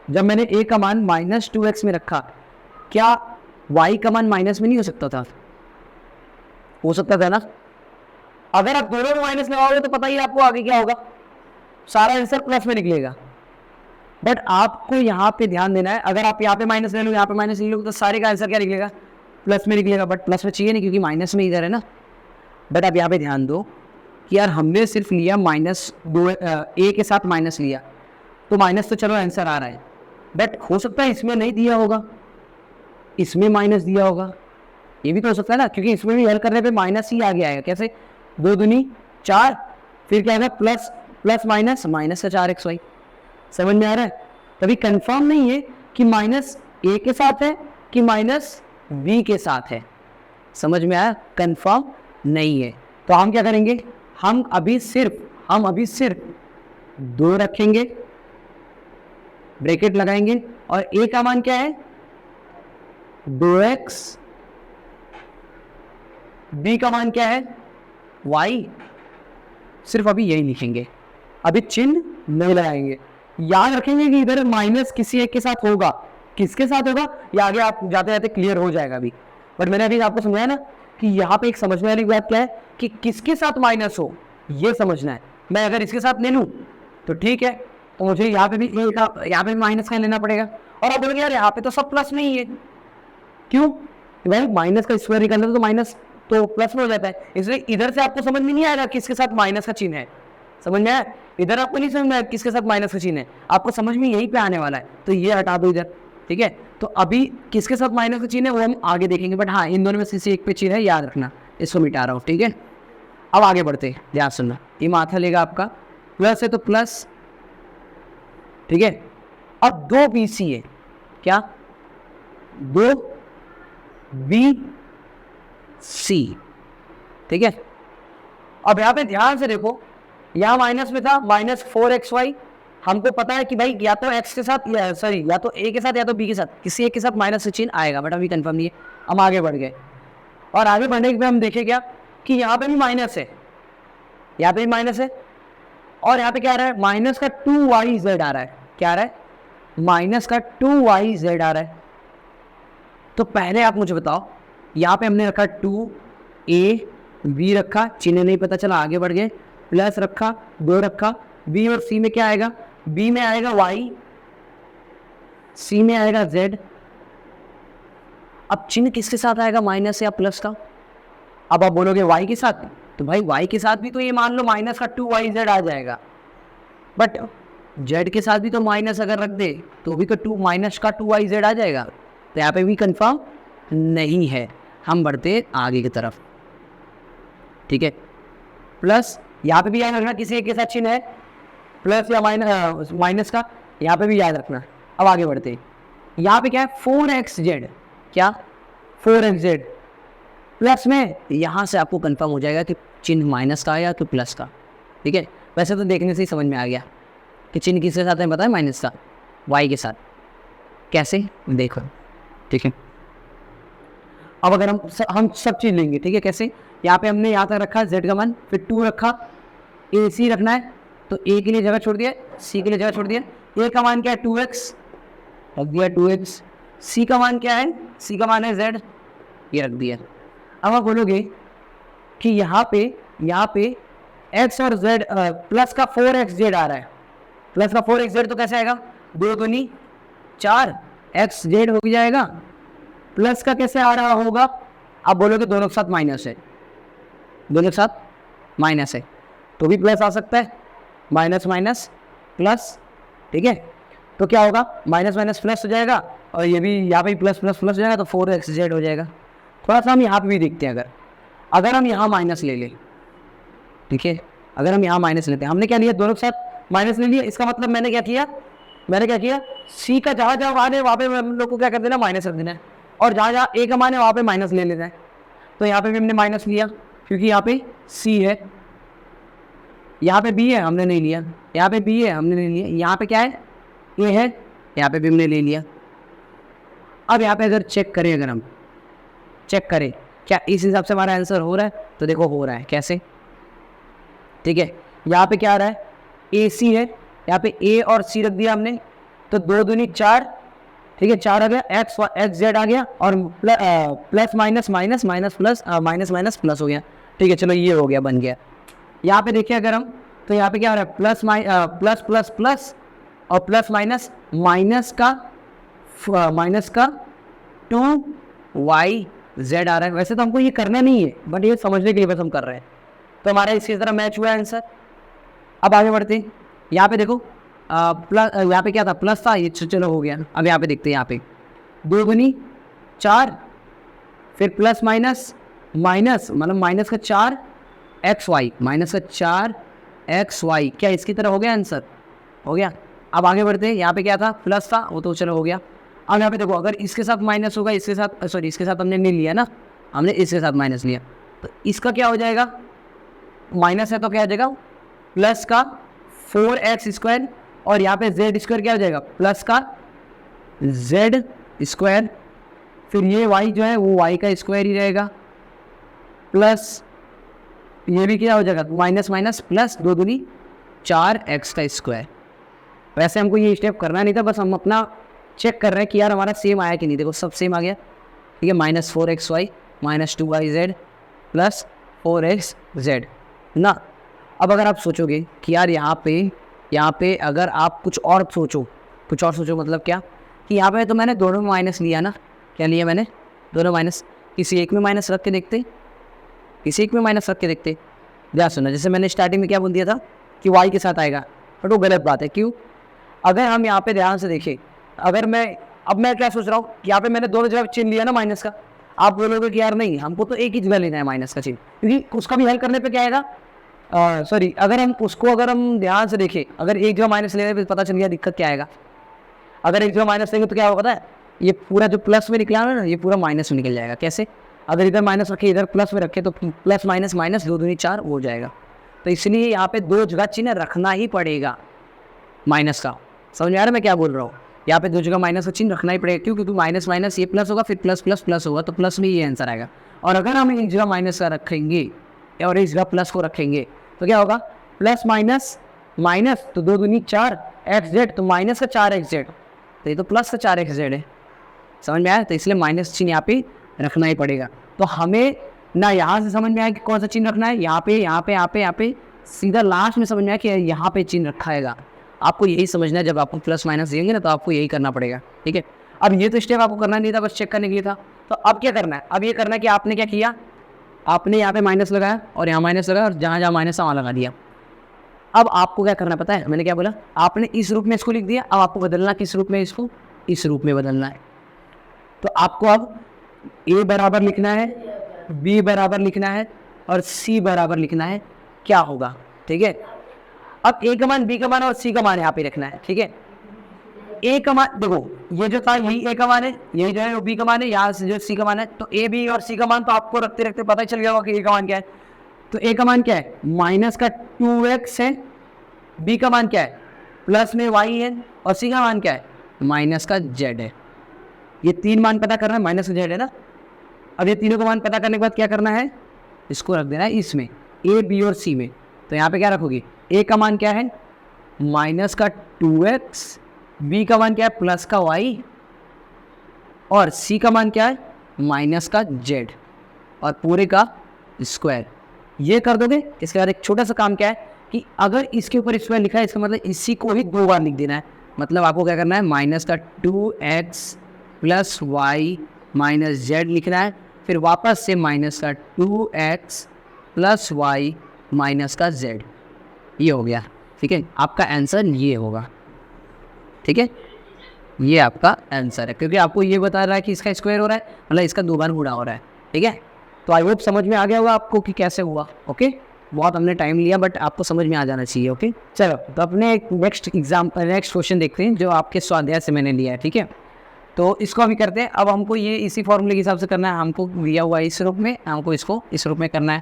जब मैंने a का मान माइनस 2x में रखा, क्या y का मान माइनस में नहीं हो सकता था, हो सकता था ना। अगर आप दोनों में माइनस लगाओगे तो पता ही आपको आगे क्या होगा, सारा आंसर प्लस में निकलेगा। बट आपको यहाँ पे ध्यान देना है, अगर आप यहाँ पे माइनस ले लो, यहाँ पे माइनस ले लो, तो सारे का आंसर क्या निकलेगा, प्लस में निकलेगा, बट प्लस में चाहिए नहीं क्योंकि माइनस में इधर है ना। बट आप यहाँ पे ध्यान दो कि यार हमने सिर्फ लिया माइनस 2, ए के साथ माइनस लिया, तो माइनस तो चलो आंसर आ रहा है, बट हो सकता है इसमें नहीं दिया होगा, इसमें माइनस दिया होगा, ये भी तो हो सकता है ना, क्योंकि इसमें भी हल करने पे माइनस ही आ गया है। कैसे, 2 दूनी 4, फिर क्या है प्लस प्लस माइनस माइनस का 4xy, समझ में आ रहा है। तभी कंफर्म नहीं है कि माइनस ए के साथ है कि माइनस बी के साथ है, समझ में आया, कंफर्म नहीं है। तो हम क्या करेंगे, हम अभी सिर्फ 2 रखेंगे, ब्रैकेट लगाएंगे, और ए का मान क्या है 2x, बी का मान क्या है y, सिर्फ अभी यही लिखेंगे, अभी चिन्ह नहीं लगाएंगे। याद रखेंगे कि इधर माइनस किसी एक के साथ होगा, किसके साथ होगा ये आगे आप जाते जाते क्लियर हो जाएगा अभी। बट मैंने अभी आपको समझाया ना कि यहाँ पे एक समझने वाली बात क्या है कि किसके साथ माइनस हो ये समझना है। मैं अगर इसके साथ ले लूँ तो ठीक है, तो मुझे यहाँ पे भी माइनस का लेना पड़ेगा। और आप बोलोगे यार यहाँ पे तो सब प्लस में ही है, क्यों, भाई माइनस का स्क्वायर निकालना तो माइनस तो प्लस में हो जाता है, इसलिए इधर से आपको समझ में नहीं आएगा किसके साथ माइनस का चिन्ह है, समझ में आया, इधर आपको नहीं समझ में आया किसके साथ माइनस का चिन्ह है, आपको समझ में यहीं पे आने वाला है, तो ये हटा दो इधर, ठीक है। तो अभी किसके साथ माइनस का चिन्ह है वो हम आगे देखेंगे, बट हाँ इन दोनों में से किसी एक पे चिन्ह है, याद रखना, इसको मिटा रहा हूँ, ठीक है। अब आगे बढ़ते हैं, ध्यान सुनना, ये माथा लेगा आपका, प्लस है तो प्लस, ठीक है। अब 2 BC है, क्या 2 BC, ठीक है। अब यहाँ पे ध्यान से देखो, यहाँ माइनस में था माइनस 4xy, हमको पता है कि भाई या तो x के साथ या तो a के साथ या तो b के साथ, किसी एक के साथ माइनस से चिन्ह आएगा, बट अभी कंफर्म नहीं है। हम आगे बढ़ गए, और आगे बढ़ने के बाद हम देखें क्या कि यहाँ पे भी माइनस है, यहाँ पे भी माइनस है, और यहाँ पे क्या आ रहा है माइनस का 2yz आ रहा है, क्या आ रहा है माइनस का 2yz आ रहा है। तो पहले आप मुझे बताओ, यहाँ पे हमने रखा 2ab रखा, चिन्ह नहीं पता चला, आगे बढ़ गए, प्लस रखा, 2 रखा, b और c में क्या आएगा, b में आएगा y, c में आएगा z। अब चिन्ह किसके साथ आएगा, माइनस या प्लस का। अब आप बोलोगे y के साथ, तो भाई y के साथ भी तो ये मान लो माइनस का 2yz आ जाएगा, बट z के साथ भी तो माइनस अगर रख दे तो भी तो माइनस का 2yz आ जाएगा, तो यहाँ पे भी कंफर्म नहीं है। हम बढ़ते आगे की तरफ, ठीक है। प्लस यहाँ पे भी याद रखना किसी एक के साथ चिन्ह है, प्लस या माइनस का, यहाँ पे भी याद रखना। अब आगे बढ़ते, यहाँ पे क्या है 4xz, क्या 4xz प्लस में, यहाँ से आपको कंफर्म हो जाएगा कि चिन्ह माइनस का या तो प्लस का, ठीक है। वैसे तो देखने से ही समझ में आ गया कि चिन्ह किसके साथ है, पता है माइनस का, y के साथ। कैसे देखो, ठीक है। अब अगर हम सब चीज़ लेंगे, ठीक है, कैसे, यहाँ पे हमने यहाँ तक रखा z का मान, फिर 2 रखा, ac रखना है तो a के लिए जगह छोड़ दिया, c के लिए जगह छोड़ दिया, a का मान क्या है 2x रख दिया 2x, c का मान क्या है, c का मान है z, ये रख दिया। अब आप बोलोगे कि यहाँ पे एक्स और जेड प्लस का 4xz आ रहा है, प्लस का 4xz तो कैसे आएगा, 2 दूनी 4 xz हो जाएगा। प्लस का कैसे आ रहा होगा, आप बोलोगे दोनों के साथ माइनस है, दोनों के साथ माइनस है तो भी प्लस आ सकता है, माइनस माइनस प्लस, ठीक है। तो क्या होगा, माइनस माइनस प्लस हो जाएगा और ये भी यहाँ पे प्लस प्लस प्लस हो जाएगा तो 4xz हो जाएगा। थोड़ा सा हम यहाँ पे भी देखते हैं, अगर हम यहाँ माइनस ले लें, ठीक है, अगर हम यहाँ माइनस लेते हैं, हमने क्या लिया, दोनों के साथ माइनस ले लिया, इसका मतलब मैंने क्या किया, सी का जहाँ जहाँ मान है वहाँ पे हम लोग को क्या कर देना, माइनस रख देना है, और जहाँ जहाँ ए का मान है वहाँ पे माइनस ले लेना है। तो यहाँ पे भी हमने माइनस लिया क्योंकि यहाँ पे सी है, यहाँ पे बी है हमने नहीं लिया, यहाँ पे बी है हमने नहीं लिया, यहाँ पे क्या है, ए है, यहाँ पे भी हमने ले लिया। अब यहाँ पे अगर चेक करें, अगर हम चेक करें क्या इस हिसाब से हमारा आंसर हो रहा है, तो देखो हो रहा है कैसे, ठीक है। यहाँ पे क्या आ रहा है, ए सी है, यहाँ पे ए और सी रख दिया हमने, तो 2 दूनी 4, ठीक है, 4 आ गया, एक्स जेड आ गया, और plus minus minus minus plus minus minus plus हो गया, ठीक है। चलो ये हो गया, बन गया। यहाँ पे देखिए अगर हम, तो यहाँ पे क्या हो रहा है, प्लस प्लस प्लस और प्लस माइनस माइनस का 2yz आ रहा है। वैसे तो हमको ये करना नहीं है, बट ये समझने के लिए बस हम कर रहे हैं, तो हमारा इसकी तरह मैच हुआ है आंसर। अब आगे बढ़ते हैं, यहाँ पे देखो प्लस, यहाँ पे क्या था, प्लस था, ये चलो हो गया। अब यहाँ पे देखते हैं, यहाँ पे 2 दूनी 4, फिर प्लस माइनस माइनस, मतलब माइनस का 4 xy, माइनस का 4 xy, क्या इसकी तरह हो गया आंसर, हो गया। अब आगे बढ़ते हैं, यहाँ पे क्या था, प्लस था, वो तो चलो हो गया। अब यहाँ पे देखो, अगर इसके साथ माइनस होगा, इसके साथ सॉरी इसके साथ हमने नहीं लिया ना, हमने इसके साथ माइनस लिया, तो इसका क्या हो जाएगा, माइनस है तो क्या हो जाएगा, प्लस का 4x², और यहाँ पे z² क्या हो जाएगा, प्लस का z², फिर ये y जो है वो y का स्क्वायर ही रहेगा, प्लस ये भी क्या हो जाएगा, माइनस माइनस प्लस, 2 दूनी 4x का स्क्वायर। वैसे हमको ये स्टेप करना नहीं था, बस हम अपना चेक कर रहे हैं कि यार हमारा सेम आया कि नहीं। देखो सब सेम आ गया, ठीक है, minus 4xy minus 2yz plus 4xz ना। अब अगर आप सोचोगे कि यार यहाँ पे अगर आप कुछ और सोचो मतलब क्या, कि यहाँ पे तो मैंने दोनों में माइनस लिया ना, क्या लिया मैंने, दोनों माइनस, किसी एक में माइनस रख के देखते, ध्यान सुना, जैसे मैंने स्टार्टिंग में क्या बोल दिया था कि y के साथ आएगा, बट वो गलत बात है। क्यों, अगर हम यहाँ पे ध्यान से देखें, अगर मैं क्या सोच रहा हूँ, यहाँ पे मैंने दोनों जगह चिन्ह लिया ना माइनस का, आप बोलोगे कि यार नहीं, हमको तो एक ही जगह लेना है माइनस का चिन्ह, क्योंकि उसका भी हल करने पे क्या आएगा, सॉरी अगर हम ध्यान से देखें, अगर एक जगह माइनस ले रहे हैं, पता चल गया दिक्कत क्या आएगा। अगर एक जगह माइनस लेंगे तो क्या होगा पता है, ये पूरा जो प्लस में निकला है ना, ये पूरा माइनस में निकल जाएगा। कैसे, अगर इधर माइनस रखे इधर प्लस में रखे तो प्लस माइनस माइनस 2 दूनी 4 हो जाएगा। तो इसलिए यहाँ पे 2 जगह चिन्ह रखना ही पड़ेगा माइनस का। समझ में आ रहा है मैं क्या बोल रहा हूँ, यहाँ पे 2 जगह माइनस का चिन्ह रखना ही पड़ेगा। क्यों, क्योंकि माइनस माइनस ये प्लस होगा, फिर प्लस प्लस प्लस होगा, तो प्लस में ये आंसर आएगा। और अगर हम एक जगह माइनस का रखेंगे और एक जगह प्लस को रखेंगे तो क्या होगा, प्लस माइनस माइनस, तो 2 दूनी 4 xz, तो माइनस का 4xz, तो ये तो प्लस का 4xz है। समझ में आया, तो इसलिए माइनस चिन्ह यहाँ पे रखना ही पड़ेगा। तो हमें ना यहाँ से समझ में आया कि कौन सा चिन्ह रखना है, यहाँ पे सीधा लास्ट में समझ में आया कि यहाँ पे चिन्ह रखा है। आपको यही समझना है, जब आपको प्लस माइनस देंगे ना तो आपको यही करना पड़ेगा, ठीक है। अब ये तो स्टेप आपको करना नहीं था, बस चेक करने के लिए था। तो अब क्या करना है, अब ये करना है कि आपने क्या किया, आपने यहाँ पे माइनस लगाया और यहाँ माइनस लगाया और जहाँ जहाँ माइनस वहाँ लगा दिया। अब आपको क्या करना पता है, मैंने क्या बोला, आपने इस रूप में इसको लिख दिया। अब आपको बदलना किस रूप में, इसको इस रूप में बदलना है। तो आपको अब a बराबर लिखना है, b बराबर लिखना है और c बराबर लिखना है। क्या होगा, ठीक है। अब a का मान, b का मान और c का मान यहाँ पे रखना है, ठीक है। a का मान देखो, ये जो था यही a का मान है, यही जो है वो b का मान है, यहाँ से जो c का मान है। तो a b और c का मान तो आपको रखते रखते पता ही चल गया होगा कि a का मान क्या है। तो a का मान क्या है, माइनस का 2x है, b का मान क्या है, प्लस में y है, और c का मान क्या है, माइनस का z है। ये 3 मान पता करना है, माइनस का z है ना। अब ये तीनों का मान पता करने के बाद क्या करना है, इसको रख देना है इसमें, a b और c में। तो यहाँ पे क्या रखोगे, a का मान क्या है, माइनस का 2x, b का मान क्या है, प्लस का y, और c का मान क्या है, माइनस का z, और पूरे का स्क्वायर। ये कर दोगे। इसके बाद एक छोटा सा काम क्या है कि अगर इसके ऊपर स्क्वायर लिखा है इसका मतलब इसी को ही 2 बार लिख देना है। मतलब आपको क्या करना है, माइनस का 2x plus Y minus Z लिखना है, फिर वापस से माइनस का 2x प्लस वाई माइनस का z। ये हो गया, ठीक है। आपका आंसर ये होगा, ठीक है। ये आपका आंसर है, क्योंकि आपको ये बता रहा है कि इसका स्क्वायर हो रहा है, मतलब इसका 2 बार गुणा हो रहा है, ठीक है। तो आई होप समझ में आ गया होगा आपको कि कैसे हुआ। ओके, बहुत हमने टाइम लिया बट आपको समझ में आ जाना चाहिए। ओके, चलो तो अपने नेक्स्ट क्वेश्चन देखते हैं जो आपके स्वाध्याय से मैंने लिया है, ठीक है। तो इसको अभी करते हैं। अब हमको ये इसी फॉर्मूले के हिसाब से करना है, हमको दिया हुआ है इस रूप में, हमको इसको इस रूप में करना है,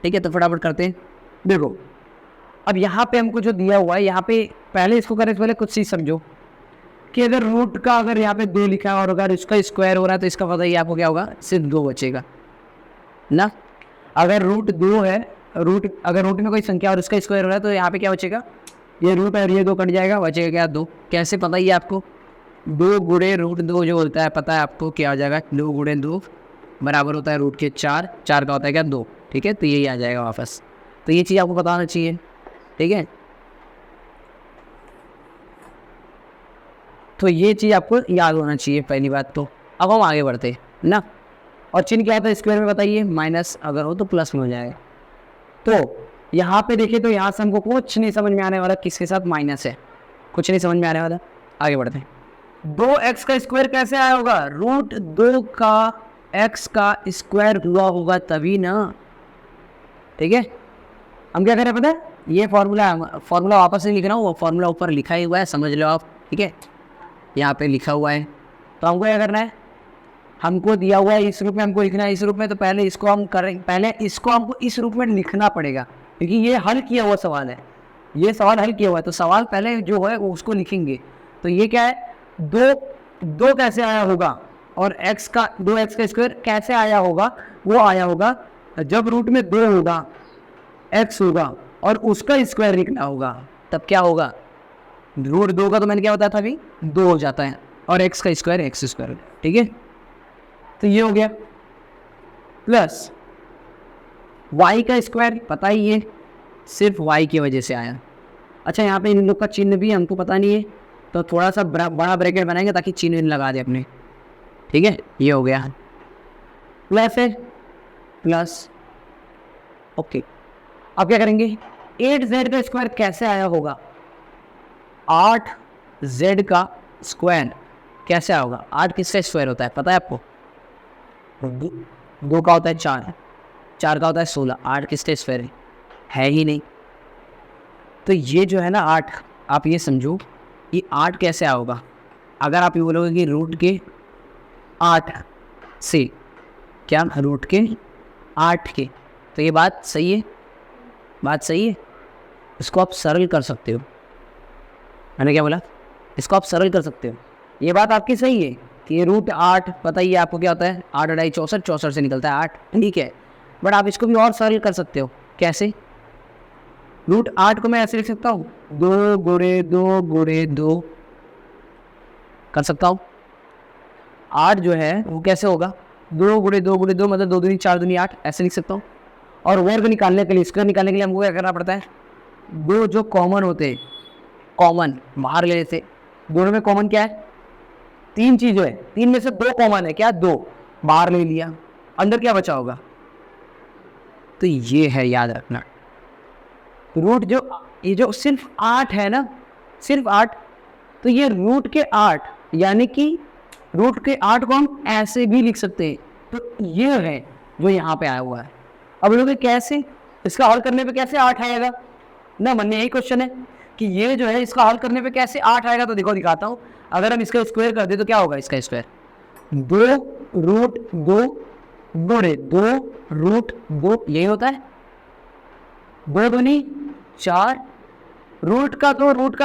ठीक है। तो फटाफट करते हैं। देखो अब यहाँ पे हमको जो दिया हुआ है, यहाँ पे पहले इसको करने से पहले कुछ चीज़ समझो कि अगर रूट का अगर यहाँ पे 2 लिखा है और अगर इसका स्क्वायर हो रहा है तो इसका पता ही आपको क्या होगा, सिर्फ 2 बचेगा ना। अगर रूट 2 है, अगर रूट में कोई संख्या और इसका स्क्वायर हो रहा है तो यहाँ पे क्या बचेगा, ये रूट है और ये 2 कट जाएगा, बचेगा क्या 2। कैसे पता ही आपको, 2 गुणे रूट 2 जो होता है पता है आपको क्या हो जाएगा, 2 गुणे 2 बराबर होता है रूट के 4, 4 का होता है क्या 2, ठीक है। तो यही आ जाएगा वापस। तो ये चीज़ आपको पता होना चाहिए, ठीक है। तो ये चीज़ आपको याद होना चाहिए पहली बात तो। अब हम आगे बढ़ते हैं ना। और चिन्ह क्या था स्क्वायर में बताइए, माइनस अगर हो तो प्लस में हो जाएगा। तो यहाँ पे देखिए तो यहाँ से हमको कुछ नहीं समझ में आने वाला किसके साथ माइनस है, कुछ नहीं समझ में आने वाला। आगे बढ़ते हैं। 2x का स्क्वायर कैसे आया होगा, रूट 2 का x का स्क्वायर हुआ होगा तभी ना, ठीक है। हम क्या करें पता है, ये फॉर्मूला वापस नहीं लिख रहा हूँ, वो फॉर्मूला ऊपर लिखा ही हुआ है, समझ लो आप, ठीक है। यहाँ पे लिखा हुआ है। तो हमको क्या करना है, हमको दिया हुआ है इस रूप में, हमको लिखना है इस रूप में। तो पहले इसको हम करें, पहले इसको हमको इस रूप में लिखना पड़ेगा क्योंकि ये हल किया हुआ सवाल है, ये सवाल हल किया हुआ है। तो सवाल पहले जो है वो उसको लिखेंगे। तो ये क्या है, 2 कैसे आया होगा और x का 2x का स्क्वायर कैसे आया होगा, वो आया होगा जब रूट में 2 होगा, x होगा और उसका स्क्वायर लिखना होगा, तब क्या होगा, रूट 2 का तो मैंने क्या बताया था अभी 2 हो जाता है और x का स्क्वायर x स्क्वायर, ठीक है। तो ये हो गया प्लस y का स्क्वायर, पता ही है सिर्फ y की वजह से आया। अच्छा यहाँ पे इन लोग का चिन्ह भी हमको पता नहीं है तो थोड़ा सा बड़ा ब्रैकेट बनाएंगे ताकि चिन्ह लगा दे अपने, ठीक है। ये हो गया प्लस है प्लस, ओके। अब क्या करेंगे, 8z का स्क्वायर कैसे आया होगा, 8z का स्क्वायर कैसे आया होगा। 8 किसका स्क्वायर होता है पता है आपको, 2 का होता है 4, 4 का होता है 16, 8 किसका स्क्वायर है ही नहीं। तो ये जो है ना 8, आप ये समझो ये 8 कैसे आया होगा। अगर आप ये बोलोगे कि रूट के 8 से क्या, रूट के 8 के, तो ये बात सही है, बात सही है। इसको आप सरल कर सकते हो, मैंने क्या बोला, इसको आप सरल कर सकते हो। ये बात आपकी सही है कि ये रूट 8 पता ही है आपको क्या होता है, 8 अढ़ाई 64, 64 से निकलता है 8, ठीक है। बट आप इसको भी और सरल कर सकते हो, कैसे, रूट 8 को मैं ऐसे लिख सकता हूँ 2 गुणे 2 गुणे 2 कर सकता हूँ। 8 जो है वो कैसे होगा, 2 गुणे 2 गुणे 2 मतलब 2 दूनी 4 दूनी 8, ऐसे लिख सकता हूँ। और वर्ग निकालने के लिए, स्क्वायर निकालने के लिए हमको क्या करना पड़ता है, 2 जो कॉमन होते हैं, कॉमन बाहर ले लेते, दोनों में कॉमन क्या है, 3 चीज़ है, 3 में से 2 कॉमन है, क्या 2 बाहर ले लिया, अंदर क्या बचा होगा। तो ये है याद रखना, रूट जो ये जो सिर्फ 8 है ना, सिर्फ 8, तो ये रूट के 8 यानी कि रूट के 8 को हम ऐसे भी लिख सकते हैं। तो ये है जो यहाँ पे आया हुआ है। अब लोग कैसे, इसका हल करने पे कैसे 8 आएगा ना, मन में यही क्वेश्चन है कि ये जो है इसका हल करने पे कैसे 8 आएगा। तो देखो दिखाता हूँ, अगर हम इसका स्क्वायर कर दे तो क्या होगा, इसका स्क्वायर 2 रूट 2 गुणे 2 रूट 2, यही होता है, 2 दूनी 4, रूट का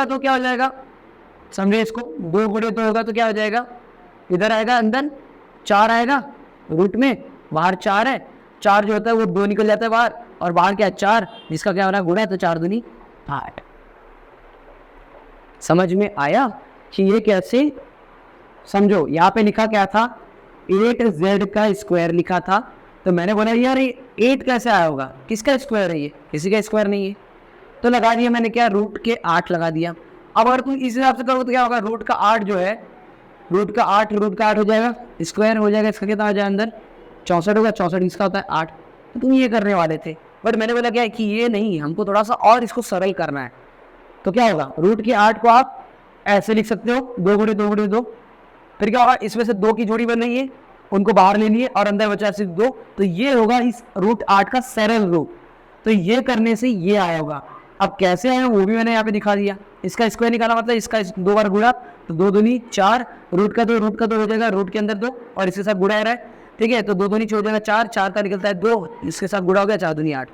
तो क्या हो जाएगा, समझे इसको, 2 गुणे 2 होगा तो क्या हो जाएगा, इधर आएगा अंदर 4 आएगा, रूट में बाहर 4 है, 4 जो होता है वो 2 निकल जाता है बाहर, और बाहर क्या है 4, जिसका क्या हो रहा है गुणा है, तो 4 दूनी 8। समझ में आया कि ये कैसे, समझो यहाँ पे लिखा क्या था, 8z का स्क्वायर लिखा था तो मैंने बोला यार ये 8 कैसे आया होगा, किसका स्क्वायर है ये, किसी का स्क्वायर नहीं है। तो लगा दिया मैंने क्या, रूट के 8 लगा दिया। अब अगर तुम इस हिसाब से करोगे तो क्या होगा, रूट का 8 जो है, रूट का 8 हो जाएगा, स्क्वायर हो जाएगा, इसका कितना आ जाएगा अंदर 64 होगा, 64 इसका होता है 8। तो तुम ये करने वाले थे, बट मैंने बोला क्या है कि ये नहीं, हमको थोड़ा सा और इसको सरल करना है। तो क्या होगा, रूट के 8 को आप ऐसे लिख सकते हो, 2 गुणे 2 गुणे 2। फिर क्या होगा, इसमें से 2 की जोड़ी बन रही है, उनको बाहर ले लिए और अंदर बचा सिर्फ 2। तो ये होगा इस रूट 8 का सरल रूप। तो ये करने से ये आया होगा। अब कैसे आया वो भी मैंने यहाँ पे दिखा दिया। इसका स्क्वायर निकाला मतलब इसका 2 बार गुणा, तो 2 दूनी 4, रूट का 2 हो जाएगा, रूट के अंदर 2 और इसके साथ गुणा रहा है, ठीक है। तो 2 दूनी हो जाएगा 4, 4 का निकलता है 2, इसके साथ गुणा हो गया, 4 दूनी 8।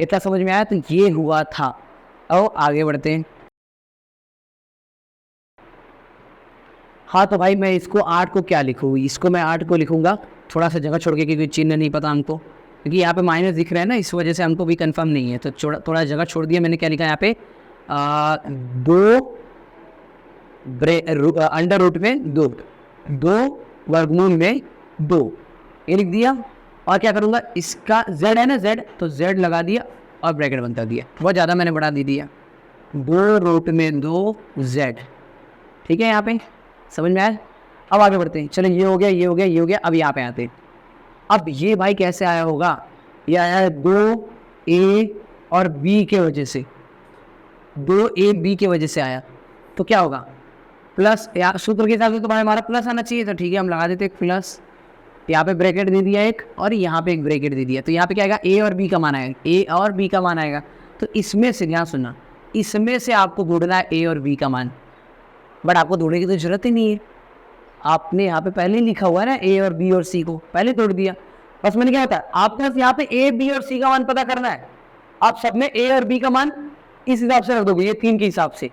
इतना समझ में आया। तो ये हुआ था। अब आगे बढ़ते हैं। हाँ तो भाई मैं इसको 8 को क्या लिखूँ, इसको मैं 8 को लिखूँगा थोड़ा सा जगह छोड़ के, क्योंकि चिन्ह नहीं पता हमको, क्योंकि यहाँ पे माइनस दिख रहे हैं ना, इस वजह से हमको भी कंफर्म नहीं है। तो थोड़ा जगह छोड़ दिया मैंने। क्या लिखा यहाँ पे, 2 अंडर रूट में 2, 2 वर्गमूल में 2, ये लिख दिया। और क्या करूँगा, इसका z है ना, z, तो z लगा दिया और ब्रैकेट बंद कर दिया। बहुत ज़्यादा मैंने बढ़ा दी दिया, 2 रूट में 2 z, ठीक है। यहाँ पे समझ में आया। अब आगे बढ़ते हैं। चलो ये हो गया, ये हो गया, ये हो गया। अब यहाँ पे आते हैं। अब ये भाई कैसे आया होगा, ये आया है 2a और b के वजह से, 2ab की वजह से आया। तो क्या होगा, प्लस, या सूत्र के हिसाब से तो भाई हमारा प्लस आना चाहिए, तो ठीक है हम लगा देते एक प्लस। यहाँ पे ब्रैकेट दे दिया एक, और यहाँ पे एक ब्रैकेट दे दिया। तो यहाँ पे क्या आएगा, a और b का मान आएगा, a और b का मान आएगा। तो इसमें से, ध्यान सुनना, इसमें से आपको ढूंढना है a और b का मान। बट आपको ढूंढने की तो जरूरत ही नहीं है, आपने यहाँ पे पहले ही लिखा हुआ है ना, a और b और c को पहले तोड़ दिया। बस मैंने क्या होता है, आपको बस यहाँ पे a, b और c का मान पता करना है। आप सब में a और b का मान इस हिसाब से रख दोगे, ये 3 के हिसाब से,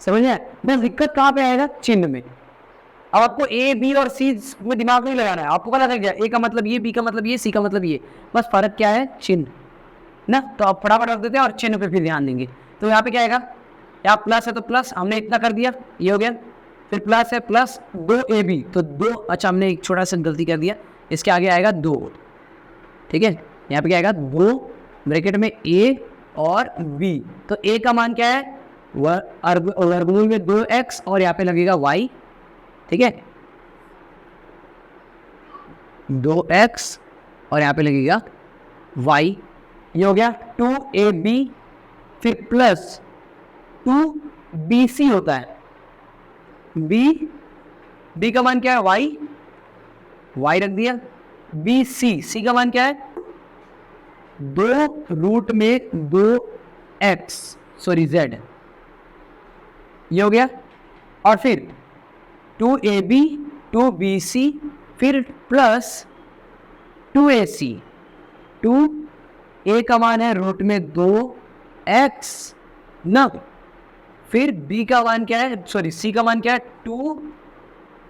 समझ में। बस दिक्कत कहाँ पे आएगा, चिन्ह में। अब आपको a, b और c में दिमाग नहीं लगाना है, आपको पता लग जाए a का मतलब ये, b का मतलब ये, c का मतलब ये। बस फर्क क्या है, चिन्ह ना। तो आप फटाफट रख देते हैं और चिन्ह पे फिर ध्यान देंगे। तो यहाँ पे क्या आएगा, यहाँ प्लस है तो प्लस, हमने इतना कर दिया, ये हो गया। फिर प्लस है, प्लस 2ab, तो 2, अच्छा हमने एक छोटा सा गलती कर दिया, इसके आगे आएगा 2, ठीक है। यहाँ पे क्या आएगा, 2 ब्रैकेट में a और b। तो a का मान क्या है, वर्गमूल में 2x, और यहाँ पे लगेगा y, ठीक है, 2x और यहाँ पे लगेगा y। ये हो गया 2ab, फिर प्लस 2bc होता है, b का मान क्या है, y रख दिया। c का मान क्या है, 2 रूट में 2x, सॉरी z, ये हो गया। और फिर 2ab, 2bc, फिर प्लस 2ac, 2a का मान है रूट में 2x ना, फिर b का मान क्या है, सॉरी c का मान क्या है, 2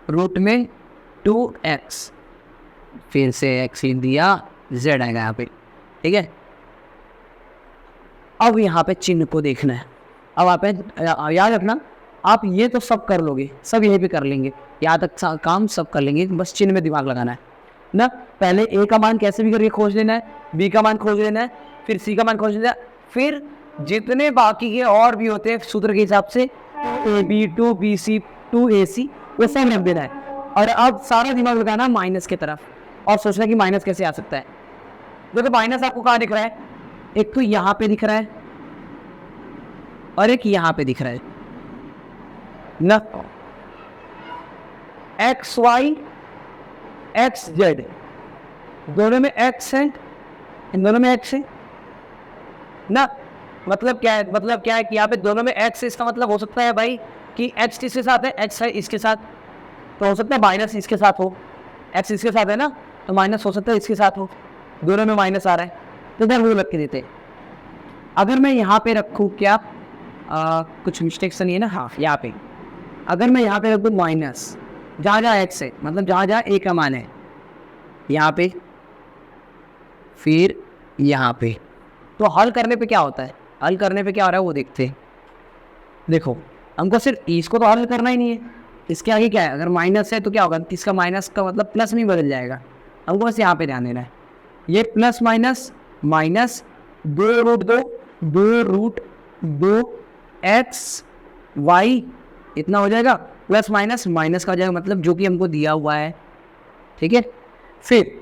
रूट में 2x, फिर से x लिख दिया, z आएगा यहाँ पे, ठीक है। अब यहाँ पे चिन्ह को देखना है। अब आप याद रखना, आप ये तो सब कर लोगे, सब यहीं पे कर लेंगे, यहाँ तक काम सब कर लेंगे, बस चिन्ह में दिमाग लगाना है ना। पहले a का मान कैसे भी करके खोज लेना है, b का मान खोज लेना है, फिर c का मान खोज लेना है, फिर जितने बाकी के और भी होते हैं सूत्र के हिसाब से, 2ab, 2bc, 2ac, वो सब रख देना है। और अब सारा दिमाग लगाना माइनस की तरफ, और सोचना कि माइनस कैसे आ सकता है। देखो माइनस आपको कहाँ दिख रहा है, एक तो यहाँ पे दिख रहा है और एक यहाँ पे दिख रहा है ना। एक्स वाई, एक्स जेड, दोनों में एक्स है, इन दोनों में एक्स है ना। मतलब क्या है, मतलब क्या है कि यहाँ पे दोनों में एक्स है, इसका मतलब हो सकता है भाई कि एक्स किसके साथ है, एक्स है इसके साथ, तो हो सकता है माइनस इसके साथ हो, एक्स इसके साथ है ना, तो माइनस हो सकता है इसके साथ हो, दोनों में माइनस आ रहा है, तो इधर वो रख के देते। अगर मैं यहाँ पे रखूँ क्या, कुछ मिस्टेक्स नहीं है ना, हाँ यहाँ पे अगर मैं यहाँ पे रख दूँ माइनस, जहाँ जहाँ एक्स है, मतलब जहाँ जहाँ ए का मान है, यहाँ पे फिर यहाँ पे, तो हल करने पे क्या होता है, हल करने पे क्या हो रहा है वो देखते हैं। देखो हमको सिर्फ इसको तो हल करना ही नहीं है, इसके आगे क्या है, अगर माइनस है तो क्या होगा, इसका माइनस का मतलब प्लस में बदल जाएगा, हमको बस यहाँ पे ध्यान देना है। ये plus minus minus 2√2 x y इतना हो जाएगा, प्लस माइनस माइनस का हो जाएगा, मतलब जो कि हमको दिया हुआ है। ठीक है, फिर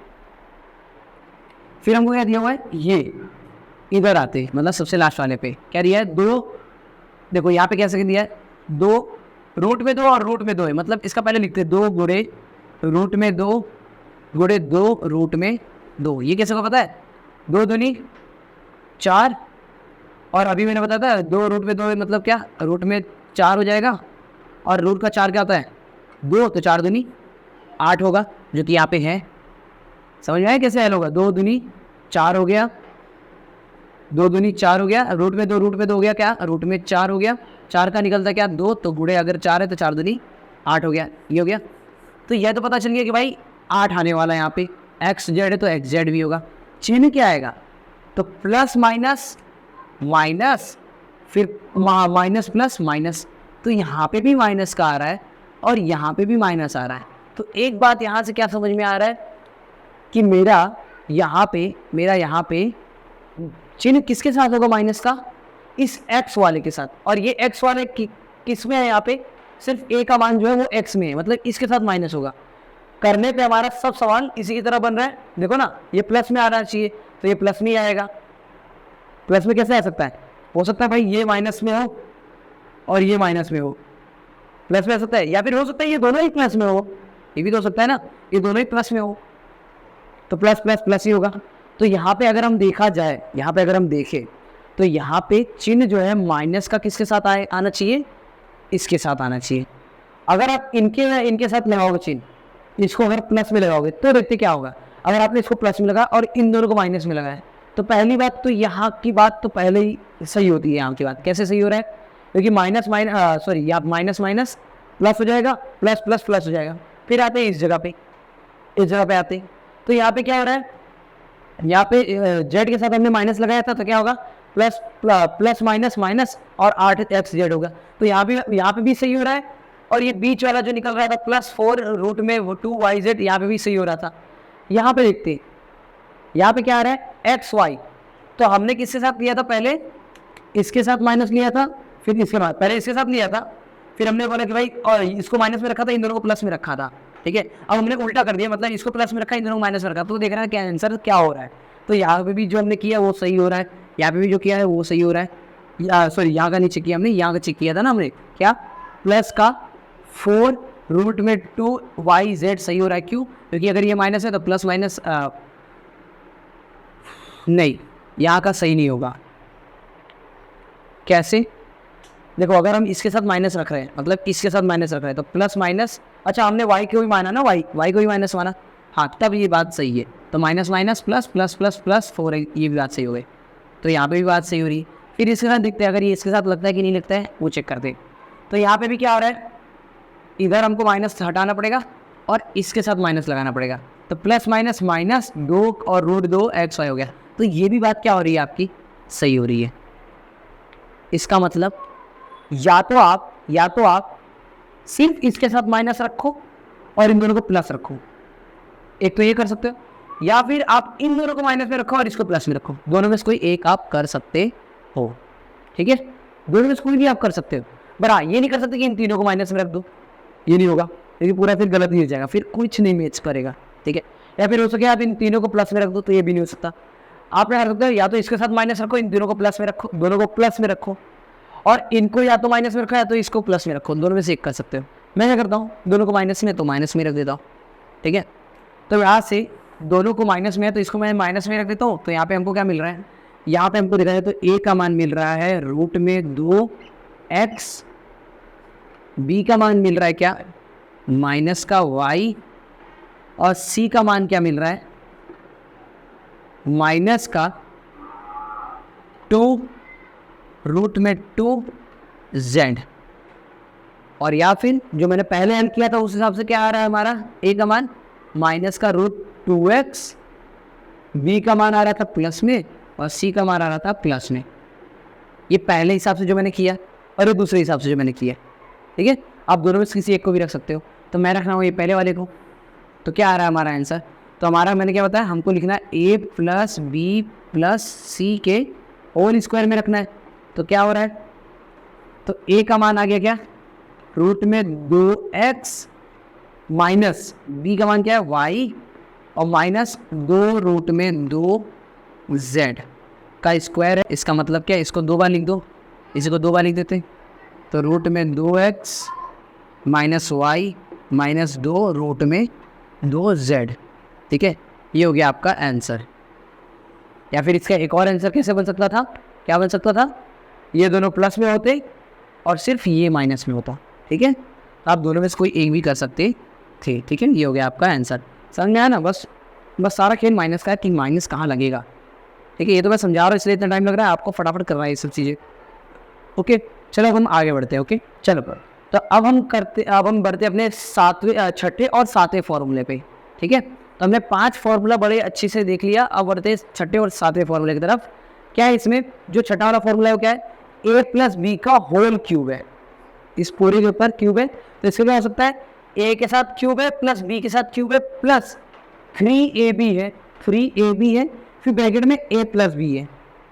हमको क्या दिया हुआ है, ये इधर आते मतलब सबसे लास्ट वाले पे क्या दिया है, 2। देखो यहाँ पे कैसे दिया है, 2 रूट में 2 और रूट में 2 है, मतलब इसका पहले लिखते हैं 2 गुणे रूट में 2 गुणे 2 रूट में 2। ये कैसे होगा पता है, 2 दूनी 4, और अभी मैंने बताया था 2 रूट में 2 है, मतलब क्या, रूट में 4 हो जाएगा, और रूट का 4 क्या होता है 2, तो 4 दूनी 8 होगा, जो कि यहाँ पे है। समझ में आया कैसे हल होगा, 2 दूनी 4 हो गया, 2 दूनी 4 हो गया, रूट में 2 हो गया, क्या रूट में 4 हो गया, 4 का निकलता क्या 2, तो गुणे अगर 4 है तो 4 दूनी 8 हो गया, ये हो गया। तो यह तो पता चल गया कि भाई 8 आने वाला है यहाँ पे, एक्स जेड है तो एक्स जेड भी होगा। चिन्ह क्या आएगा, तो प्लस माइनस माइनस, फिर माइनस प्लस माइनस, तो यहाँ पे भी माइनस का आ रहा है और यहाँ पे भी माइनस आ रहा है। तो एक बात यहाँ से क्या समझ में आ रहा है कि मेरा यहाँ पे चिन्ह किसके साथ होगा माइनस का, इस x वाले के साथ, और ये x वाले किस में है, यहाँ पे सिर्फ a का मान जो है वो x में है, मतलब इसके साथ माइनस होगा। करने पे हमारा सब सवाल इसी की तरह बन रहा है। देखो ना, ये प्लस में आना चाहिए तो ये प्लस में ही आएगा। प्लस में कैसे आ सकता है, हो सकता है भाई ये माइनस में हो और ये माइनस में हो, प्लस में आ सकता है, या फिर हो सकता है ये दोनों ही प्लस में हो, ये भी तो हो सकता है ना, ये दोनों ही प्लस में हो, तो प्लस प्लस प्लस ही होगा। तो यहाँ पे अगर हम देखा जाए, यहाँ पे अगर हम देखें तो यहाँ पे चिन्ह जो है माइनस का किसके साथ आना चाहिए, इसके साथ आना चाहिए। अगर आप इनके साथ लगाओगे चिन्ह, इसको अगर प्लस में लगाओगे तो देखते क्या होगा, अगर आपने इसको प्लस में लगा और इन दोनों को माइनस में लगाया, तो पहली बात तो यहाँ की बात तो पहले ही सही होती है। यहाँ की बात कैसे सही हो रहा है, क्योंकि माइनस माइनस प्लस हो जाएगा, प्लस प्लस प्लस हो जाएगा। फिर आते हैं इस जगह पे आते हैं, तो यहाँ पे क्या हो रहा है, यहाँ पे जेड के साथ हमने माइनस लगाया था, तो क्या होगा प्लस माइनस माइनस और 8 एक्स जेड होगा। तो यहाँ पे भी सही हो रहा है, और ये बीच वाला जो निकल रहा था +4 रूट में 2 वाई जेड, यहाँ पे भी सही हो रहा था। यहाँ पे देखते हैं, यहाँ पे क्या आ रहा है एक्स वाई, तो हमने किसके साथ लिया था, पहले इसके साथ माइनस लिया था, फिर इसके बाद पहले इसके साथ लिया था, फिर हमने बोला कि भाई और इसको माइनस में रखा था, इन दोनों को प्लस में रखा था। ठीक है, अब हमने उल्टा कर दिया, मतलब इसको प्लस में रखा, इन दोनों को माइनस में रखा, तो देख रहा है क्या आंसर क्या हो रहा है। तो यहाँ पे भी जो हमने किया वो सही हो रहा है, यहाँ पे भी जो किया है वो सही हो रहा है। यहाँ का नहीं चेक किया हमने, यहाँ का चेक किया था ना हमने, क्या प्लस का 4 रूट में 2 वाई जेड सही हो रहा है। क्यों, क्योंकि अगर ये माइनस है तो प्लस माइनस नहीं, यहाँ का सही नहीं होगा। कैसे, देखो अगर हम इसके साथ माइनस रख रहे हैं, मतलब इसके साथ माइनस रख रहे हैं, तो प्लस माइनस, अच्छा हमने y को भी माना ना, y को भी माइनस माना, हाँ तब ये बात सही है। तो minus minus plus plus plus plus 4 ये भी बात सही हो गई, तो यहाँ पे भी बात सही हो रही है। फिर इसके साथ देखते हैं, अगर ये इसके साथ लगता है कि नहीं लगता है वो चेक करते हैं। तो यहाँ पे भी क्या हो रहा है, इधर हमको माइनस हटाना पड़ेगा और इसके साथ माइनस लगाना पड़ेगा, तो प्लस माइनस माइनस 2 और रूट 2 एक्स वाई हो गया। तो ये भी बात क्या हो रही है आपकी, सही हो रही है। इसका मतलब या तो आप सिर्फ इसके साथ माइनस रखो और इन दोनों को प्लस रखो, एक तो ये कर सकते हो, या फिर आप इन दोनों को माइनस में रखो और इसको प्लस में रखो, दोनों में से कोई एक आप कर सकते हो। ठीक है, दोनों में से कोई भी आप कर सकते हो, पर हाँ ये नहीं कर सकते कि इन तीनों को माइनस में रख दो, ये नहीं होगा, क्योंकि पूरा फिर गलत ही हो जाएगा, फिर कुछ नहीं मैच करेगा। ठीक है, या फिर हो सके आप इन तीनों को प्लस में रख दो, तो ये भी नहीं हो सकता। आप क्या कर सकते हो, या तो इसके साथ माइनस रखो, इन तीनों को प्लस में रखो, दोनों को प्लस में रखो, और इनको या तो माइनस में रखो या तो इसको प्लस में रखो, दोनों में से एक कर सकते हो। मैं क्या करता हूँ, दोनों को माइनस में तो माइनस में रख देता हूँ। ठीक है, तो यहाँ से दोनों को माइनस में है तो इसको मैं माइनस में रख देता हूँ। तो यहाँ पे हमको क्या मिल रहा है, यहाँ पे हमको दिखा जाए तो a का मान मिल रहा है रूट में 2x, b का मान मिल रहा है क्या माइनस का y, और c का मान क्या मिल रहा है माइनस का 2 रूट में 2z। और या फिर जो मैंने पहले हल किया था उस हिसाब से क्या आ रहा है हमारा a का मान माइनस का रूट 2x, b का मान आ रहा था प्लस में और c का मान आ रहा था प्लस में। ये पहले हिसाब से जो मैंने किया और ये दूसरे हिसाब से जो मैंने किया। ठीक है, आप दोनों में से किसी एक को भी रख सकते हो, तो मैं रख रहा हूँ ये पहले वाले को। तो क्या आ रहा है हमारा आंसर, तो हमारा मैंने क्या बताया, हमको लिखना है ए प्लस बी प्लस सी के होल स्क्वायर में रखना है। तो क्या हो रहा है, तो ए का मान आ गया क्या, रूट में 2x माइनस बी का मान क्या है y और माइनस 2 रूट में 2z का स्क्वायर है। इसका मतलब क्या है, इसको 2 बार लिख दो, इसी को 2 बार लिख देते, तो रूट में 2x minus Y minus 2 root में 2z। ठीक है, ये हो गया आपका आंसर। या फिर इसका एक और आंसर कैसे बन सकता था, क्या बन सकता था, ये दोनों प्लस में होते और सिर्फ ये माइनस में होता। ठीक है, आप दोनों में से कोई एक भी कर सकते थे। ठीक है, ये हो गया आपका आंसर। समझ में आया ना, बस सारा खेल माइनस का है कि माइनस कहाँ लगेगा। ठीक है, ये तो मैं समझा रहा हूँ इसलिए इतना टाइम लग रहा है, आपको फटाफट करना है ये सब चीज़ें। ओके, चलो अब हम आगे बढ़ते हैं। ओके चलो, तो अब हम बढ़ते अपने छठे और सातवें फॉर्मूले पे। ठीक है, तो हमने 5 फॉर्मूला बड़े अच्छे से देख लिया, अब बढ़ते छठे और सातवें फॉर्मूले की तरफ। क्या है इसमें, जो छठा वाला फॉर्मूला है वो क्या है, ए प्लस बी का होल क्यूब है, इस पूरे के ऊपर क्यूब है। तो इसके क्या हो सकता है, ए के साथ क्यूब है प्लस बी के साथ क्यूब है प्लस 3ab है, 3ab है, फिर ब्रैकेट में a प्लस बी है।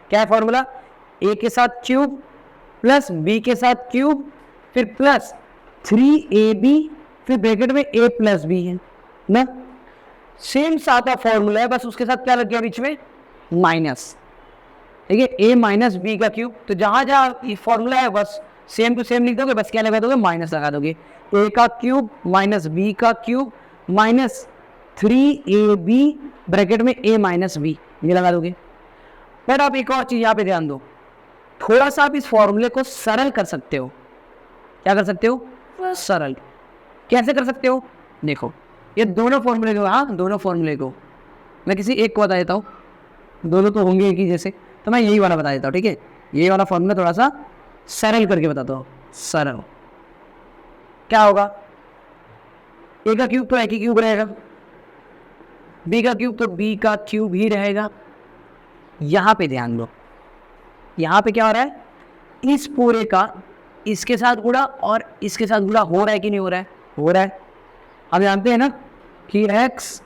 क्या है फॉर्मूला, ए के साथ क्यूब प्लस बी के साथ क्यूब फिर प्लस 3ab फिर ब्रैकेट में a प्लस बी है ना। सेम सादा फॉर्मूला है, बस उसके साथ क्या लग गया बीच में, माइनस। ठीक है, a माइनस बी का क्यूब, तो जहाँ जहाँ ये फॉर्मूला है बस सेम टू सेम लिख दोगे, बस क्या लगा दोगे, माइनस लगा दोगे। a का क्यूब माइनस b का क्यूब माइनस 3ab ब्रैकेट में a माइनस बी, ये लगा दोगे। पर आप एक और चीज़ यहाँ पे ध्यान दो, थोड़ा सा आप इस फॉर्मूले को सरल कर सकते हो। क्या कर सकते हो, सरल। कैसे कर सकते हो, देखो ये दोनों फॉर्मूले को, हाँ दोनों फॉर्मूले को मैं किसी एक को बता देता हूँ, दोनों तो होंगे एक ही जैसे, तो मैं यही वाला बता देता हूँ। ठीक है, ये वाला फॉर्मूला थोड़ा सा सरल करके बताता हूँ। सरल क्या होगा, ए का क्यूब तो ए की क्यूब रहेगा, बी का क्यूब तो बी का क्यूब ही रहेगा। यहाँ पे ध्यान दो, यहाँ पे क्या हो रहा है, इस पूरे का इसके साथ गुणा और इसके साथ गुणा हो रहा है कि नहीं हो रहा है, हो रहा है। हम जानते हैं ना कि x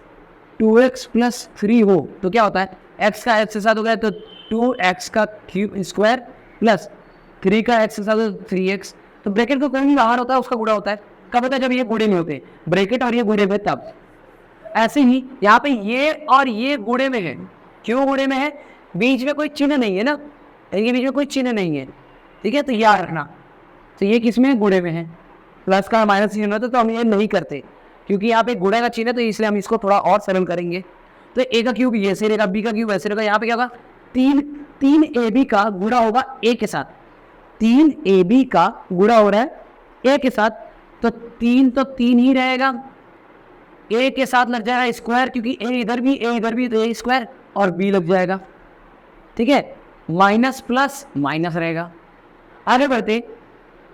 2x प्लस 3 हो तो क्या होता है, x का x के साथ हो गया तो 2x का क्यूब स्क्वायर प्लस 3 का x के साथ 3x, तो ब्रैकेट को कोई भी बाहर होता है उसका गुणा होता है। कब होता है, जब ये गुणे में होते, ब्रैकेट और ये गुणे में तब। ऐसे ही यहाँ पे ये और ये गुणे में है, क्यों गुणे में है, बीच में कोई चिन्ह नहीं है ना, इनके बीच में कोई चिन्ह नहीं है। ठीक है, तो याद रखना, तो ये किस में, गुणे में है, प्लस का माइनस चिन्ह होता है तो हम ये नहीं करते क्योंकि यहाँ पे गुणे का चिन्ह है, तो इसलिए हम इसको थोड़ा और सरल करेंगे। तो ए का क्यूब ये से रहेगा, बी का क्यूब ऐसे रहेगा, यहाँ पे क्या होगा, 3ab का गुणा होगा ए के साथ, 3ab का गुणा हो रहा है ए के साथ, तो 3 ही रहेगा, ए के साथ लग जाएगा स्क्वायर क्योंकि ए इधर भी तो ए स्क्वायर और बी लग जाएगा। ठीक है, माइनस प्लस माइनस रहेगा। आगे बढ़ते,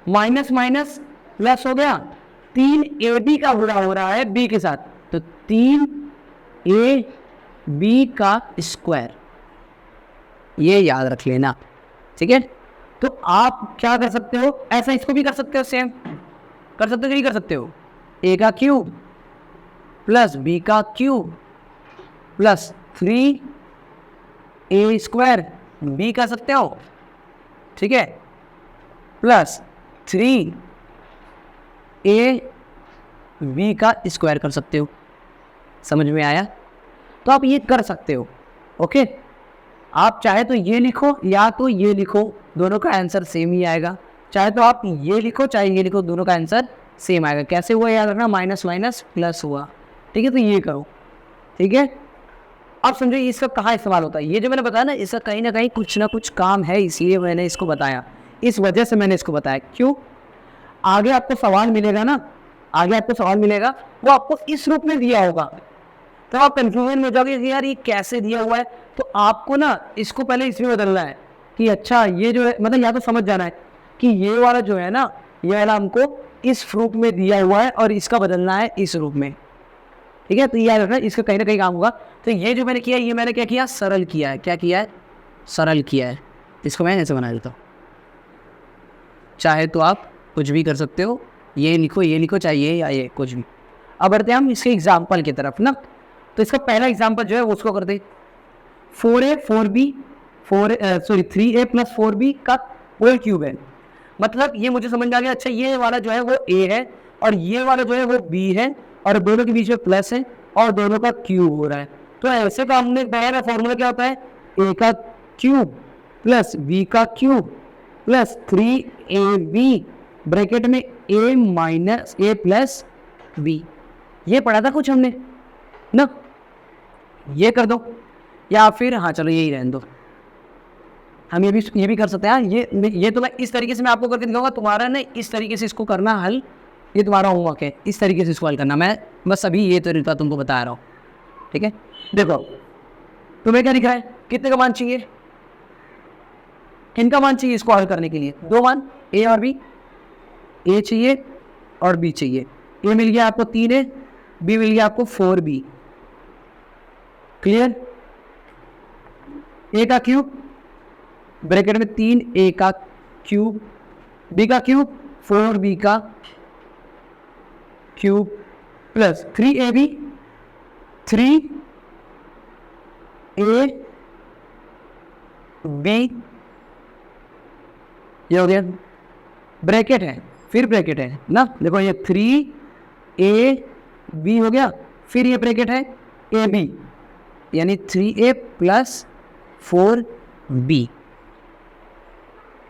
माइनस माइनस प्लस हो गया, 3ab का गुणा हो रहा है b के साथ, तो 3ab का स्क्वायर, ये याद रख लेना। ठीक है, तो आप क्या कर सकते हो, ऐसा इसको भी कर सकते हो, सेम कर सकते हो कि नहीं कर सकते हो, a का क्यूब प्लस b का cube plus 3a square b कर सकते हो। ठीक है, प्लस 3ab का स्क्वायर कर सकते हो। समझ में आया, तो आप ये कर सकते हो। ओके, आप चाहे तो ये लिखो या तो ये लिखो, दोनों का आंसर सेम ही आएगा। चाहे तो आप ये लिखो चाहे ये लिखो, दोनों का आंसर सेम आएगा। कैसे हुआ याद रखना, माइनस माइनस प्लस हुआ। ठीक है, तो ये करो। ठीक है, अब समझो इसका कहाँ इस्तेमाल होता है, ये जो मैंने बताया ना, इसका कहीं ना कहीं कुछ ना कुछ काम है, इसलिए मैंने इसको बताया, इस वजह से मैंने इसको बताया। क्यों, आगे आपको सवाल मिलेगा ना, आगे आपको सवाल मिलेगा, वो आपको इस रूप में दिया होगा, तो आप कंफ्यूजन में हो जाओगे कि यार ये कैसे दिया हुआ है। तो आपको ना इसको पहले इसमें बदलना है कि अच्छा ये जो है, मतलब या तो समझ जाना है कि ये वाला जो है ना, ये वाला हमको इस रूप में दिया हुआ है और इसका बदलना है इस रूप में। ठीक है, तो ये याद रखना, इसका कहीं ना कहीं काम होगा। तो ये जो मैंने किया, ये मैंने क्या किया, सरल किया है। क्या किया है, सरल किया है। इसको मैं ऐसे बना देता हूँ, चाहे तो आप कुछ भी कर सकते हो, ये लिखो चाहे ये या ये कुछ भी। अब बढ़ते हैं हम इसके एग्जाम्पल की तरफ ना। तो इसका पहला एग्जाम्पल जो है वो उसको कर दे, 4a 4b 3a plus 4b का होल क्यूब है। मतलब ये मुझे समझ में आ गया, अच्छा ये वाला जो है वो a है और ये वाला जो है वो b है और दोनों के बीच में प्लस है और दोनों का क्यूब हो रहा है। तो ऐसे का हमने पहला फॉर्मूला क्या होता है, a का क्यूब प्लस b का क्यूब प्लस 3ab ब्रैकेट में a minus a plus b। ये पढ़ा था कुछ हमने ना, ये कर दो या फिर हाँ चलो यही रहने दो, हम ये भी कर सकते हैं। ये तो मैं इस तरीके से मैं आपको करके दिखाऊंगा, तुम्हारा ना इस तरीके से इसको करना हल, ये तुम्हारा होमवर्क है, इस तरीके से इसको हल करना। मैं बस अभी ये तरीका तुमको बता रहा हूँ, ठीक है। देखो तुम्हें क्या दिख रहा है, कितने का मान चाहिए, इनका मान चाहिए इसको हल करने के लिए, दो मान a और b, a चाहिए और b चाहिए। a मिल गया आपको 3a, b मिल गया आपको 4b, क्लियर। a का क्यूब ब्रैकेट में 3a का क्यूब, b का क्यूब 4b का क्यूब प्लस 3ab 3ab, ये हो गया, ब्रैकेट है फिर ब्रैकेट है ना, देखो ये 3ab हो गया, फिर ये ब्रैकेट है ab यानी 3a प्लस 4b।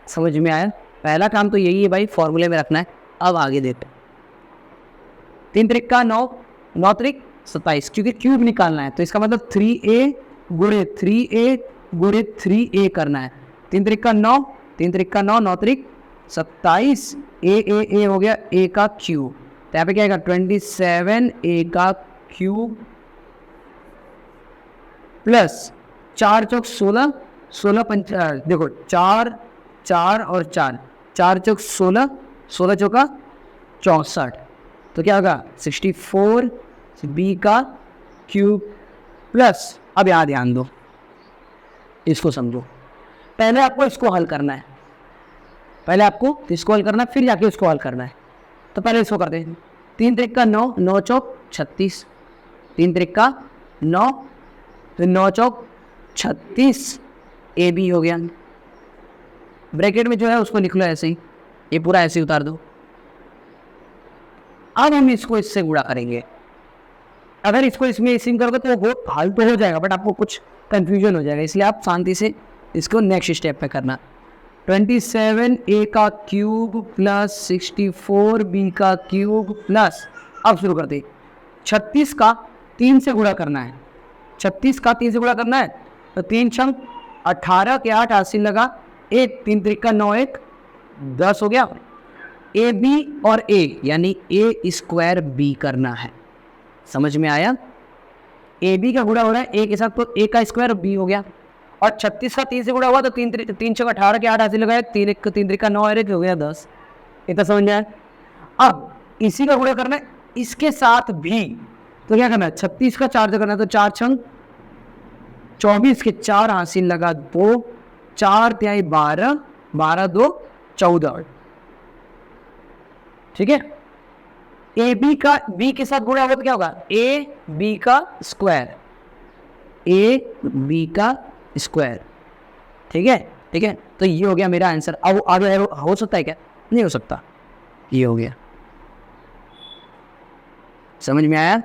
समझ में आया, पहला काम तो यही है भाई, फॉर्मूले में रखना है। अब आगे देखते हैं, 3 त्रिका 9, 9 त्रिक 27, क्योंकि क्यूब निकालना है तो इसका मतलब 3a गुणे 3a गुणे 3a करना है। 3 त्रिका 9, 3 त्रिका 9, 9 त्रिक 27, a हो गया a का क्यूब, तो यहाँ पे क्या आएगा 27a का क्यूब प्लस 4 चौक 16, 16 पंच देखो 4 4 और 4, 4 चौक 16, 16 चौका 64, तो क्या होगा 64 b का क्यूब प्लस, अब यहाँ ध्यान दो, इसको समझो, पहले आपको इसको हल करना है, पहले आपको इसको हल करना है फिर जाके इसको हल करना है। तो पहले इसको करते हैं, 3 त्रिका 9, 9 चौक 36, 3 त्रिका 9, तो 9 चौक 36 ab हो गया, ब्रैकेट में जो है उसको लिख लो ऐसे ही, ये पूरा ऐसे ही उतार दो। अब हम इसको इससे गुणा करेंगे, अगर इसको इसमें इसी करोगे तो वो हल तो हो जाएगा बट आपको कुछ कंफ्यूजन हो जाएगा, इसलिए आप शांति से इसको नेक्स्ट स्टेप पे करना। 27a का क्यूब प्लस 64b का क्यूब प्लस, अब शुरू करते, 36 का 3 से गुणा करना है, 36 का 3 से गुणा करना है, तो 3 छंग 18 के 8 हासिल लगा, 1 3 त्रिका 9 1 10 हो गया। ए बी और a यानी a स्क्वायर b करना है, समझ में आया। ए बी का गुणा हो रहा है a के साथ, तो a का स्क्वायर b हो गया, और 36 का 3 से गुणा हुआ तो 3 छक 18 के 8 हासिल लगाया, 3 त्रिका 9 1 हो गया 10, इतना समझ में आया। अब इसी का गुणा करना है इसके साथ भी, तो क्या करना है 36 का 4 से करना है, तो 4 छंग 24 के 4 हासिल लगा 2, 4 तिहाई 12, 12 2 14, ठीक है। ए बी का बी के साथ गुणा होगा तो क्या होगा ए बी का स्क्वायर, ए बी का स्क्वायर, ठीक है ठीक है। तो ये हो गया मेरा आंसर। अब आगे हो सकता है क्या, नहीं हो सकता, ये हो गया, समझ में आया।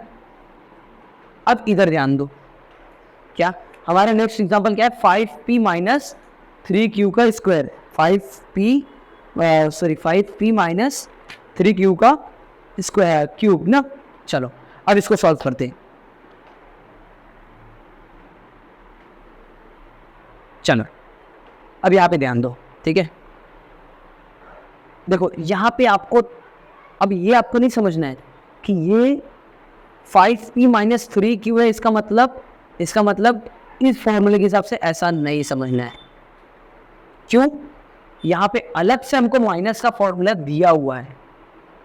अब इधर ध्यान दो, क्या हमारा नेक्स्ट एग्जांपल क्या है, 5p माइनस 3q का स्क्वायर, 5p माइनस 3q का स्क्वायर क्यूब ना। चलो अब इसको सॉल्व करते हैं, चलो अब यहाँ पे ध्यान दो, ठीक है। देखो यहाँ पे आपको, अब ये आपको नहीं समझना है कि ये 5p माइनस 3q है, इसका मतलब इस फॉर्मूले के हिसाब से ऐसा नहीं समझना है। क्यों, यहाँ पे अलग से हमको माइनस का फॉर्मूला दिया हुआ है,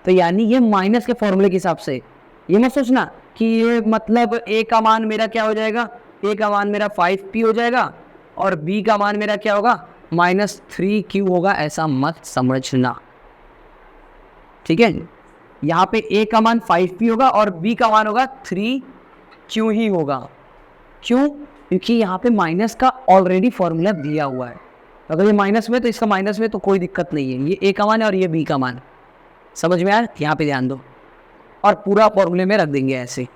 तो यानी ये माइनस के फॉर्मूले के हिसाब से, ये मत सोचना कि ये मतलब a का मान मेरा क्या हो जाएगा, a का मान मेरा 5p हो जाएगा और b का मान मेरा क्या होगा माइनस 3q होगा, ऐसा मत समझना, ठीक है। यहाँ पे a का मान 5p होगा और b का मान होगा 3q, क्यू ही होगा। क्यों? क्योंकि यहाँ पे माइनस का ऑलरेडी फॉर्मूला दिया हुआ है। अगर ये माइनस में तो इसका माइनस में तो कोई दिक्कत नहीं है। ये ए का मान है और ये बी का मान। समझ में आया? यहाँ पे ध्यान दो और पूरा फॉर्मूले में रख देंगे ऐसे।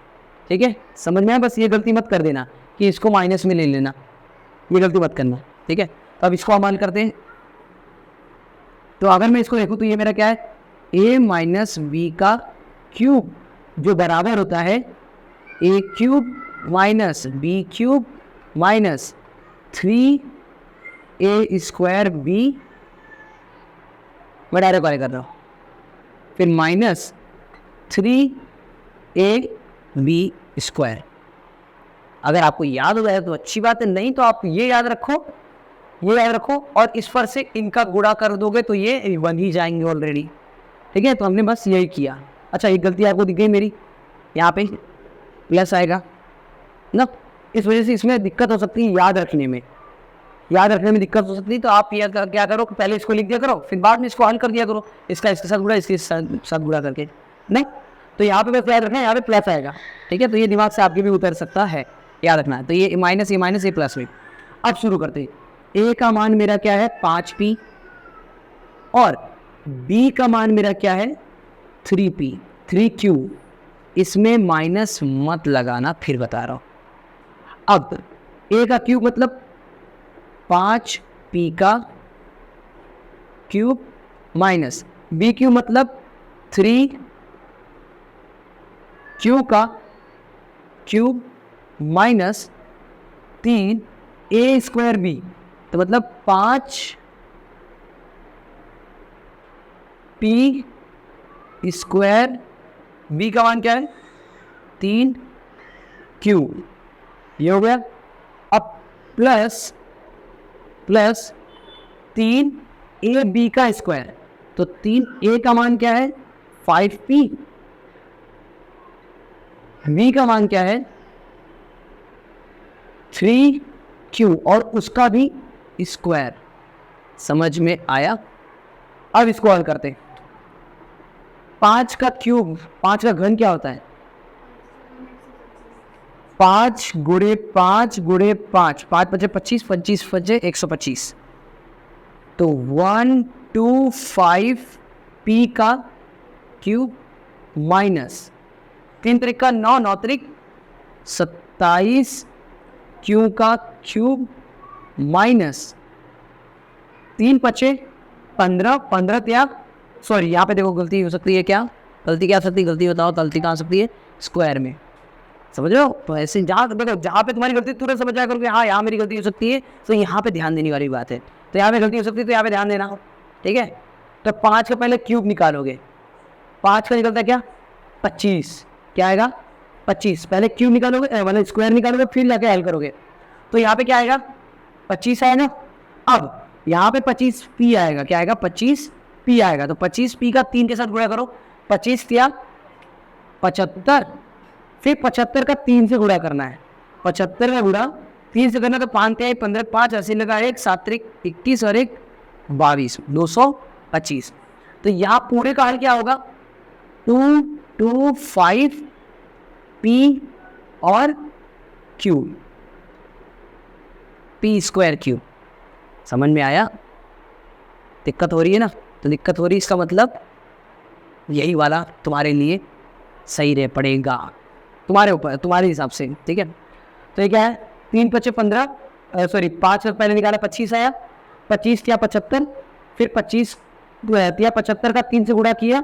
ठीक है, समझ में आया? बस ये गलती मत कर देना कि इसको माइनस में ले लेना, ये गलती मत करना। ठीक है, तो अब इसको अमाल करते हैं। तो अगर मैं इसको देखूँ तो ये मेरा क्या है, ए माइनस बी का क्यूब, जो बराबर होता है a cube minus b cube minus 3a square b, मैं डायरेक्ट वाले कर रहा हूँ, फिर माइनस 3a बी स्क्वायर। अगर आपको याद हो जाए तो अच्छी बात है, नहीं तो आप ये याद रखो, ये याद रखो और इस पर से इनका गुणा कर दोगे तो ये बन ही जाएंगे ऑलरेडी। ठीक है, तो हमने बस यही किया। अच्छा, एक गलती आपको दिख गई मेरी, यहाँ पे प्लस आएगा ना, इस वजह से इसमें दिक्कत हो सकती है याद रखने में, याद रखने में दिक्कत हो सकती है। तो आप क्या करो, पहले इसको लिख दिया करो, फिर बाद में इसको हल कर दिया करो, इसका इसके साथ गुणा, इसके साथ गुणा करके। नहीं तो यहाँ पे बस याद रखना है, यहाँ पे प्लस आएगा। ठीक है, तो ये दिमाग से आपके भी उतर सकता है, याद रखना है। तो ये माइनस ये प्लस में। अब शुरू करते हैं। ए का मान मेरा क्या है 5p और बी का मान मेरा क्या है 3p 3q। इसमें माइनस मत लगाना, फिर बता रहा हूँ। अब ए का क्यूब मतलब 5p का क्यूब माइनस बी क्यूब मतलब 3q का cube minus 3a square B, तो मतलब 5p स्क्वायर, बी का मान क्या है 3q, ये हो गया। अब प्लस 3ab का स्क्वायर, तो 3a का मान क्या है 5p, b का मान क्या है 3q और उसका भी स्क्वायर। समझ में आया? अब इसको हल करते हैं। 5 का क्यूब, 5 का घन क्या होता है 5 गुणे 5 गुणे 5, 5 बचे 25, 25 बचे 125, तो 125p का क्यूब माइनस 3 त्रिक का 9, 9 त्रिक 27 क्यू का क्यूब माइनस 3 बचे 15, 15 त्याग, सॉरी यहाँ पे देखो गलती हो सकती है, क्या गलती क्या हो सकती है, गलती बताओ, गलती कहाँ हो सकती है स्क्वायर में। समझ रहे हो? तो ऐसे जहाँ पे तुम्हारी गलती तुरंत समझ जाया करो कि हाँ यहाँ मेरी गलती हो सकती है, तो यहाँ पे ध्यान देने वाली बात है। तो यहाँ पे गलती हो सकती है तो यहाँ पे ध्यान देना। ठीक है, तो 5 का पहले क्यूब निकालोगे, 5 का निकलता है क्या 25, क्या आएगा 25, पहले क्यूब निकालोगे मतलब स्क्वायर निकालोगे, फिर जाके हल करोगे, तो यहाँ पे क्या आएगा 25 आया ना। अब यहाँ पे 25p आएगा, क्या आएगा 25p आएगा, तो 25p का 3 के साथ गुणा करो, 25 या 75, फिर 75 का 3 से गुणा करना है, 75 का गुणा 3 से करना, तो 5 या 15, 5 80 लगा, 1 7 त्रिक 21 और 1 22, 225। तो यहाँ पूरे का हल क्या होगा 225p और q, p स्क्वायर q। समझ में आया? दिक्कत हो रही है ना? तो दिक्कत हो रही है, इसका मतलब यही वाला तुम्हारे लिए सही रह पड़ेगा, तुम्हारे ऊपर, तुम्हारे हिसाब से। ठीक है, तो ये क्या है 3 बचे 15, सॉरी 5 पहले निकाला 25 आया, 25 या 75, फिर 25 या 75 का 3 से गुणा किया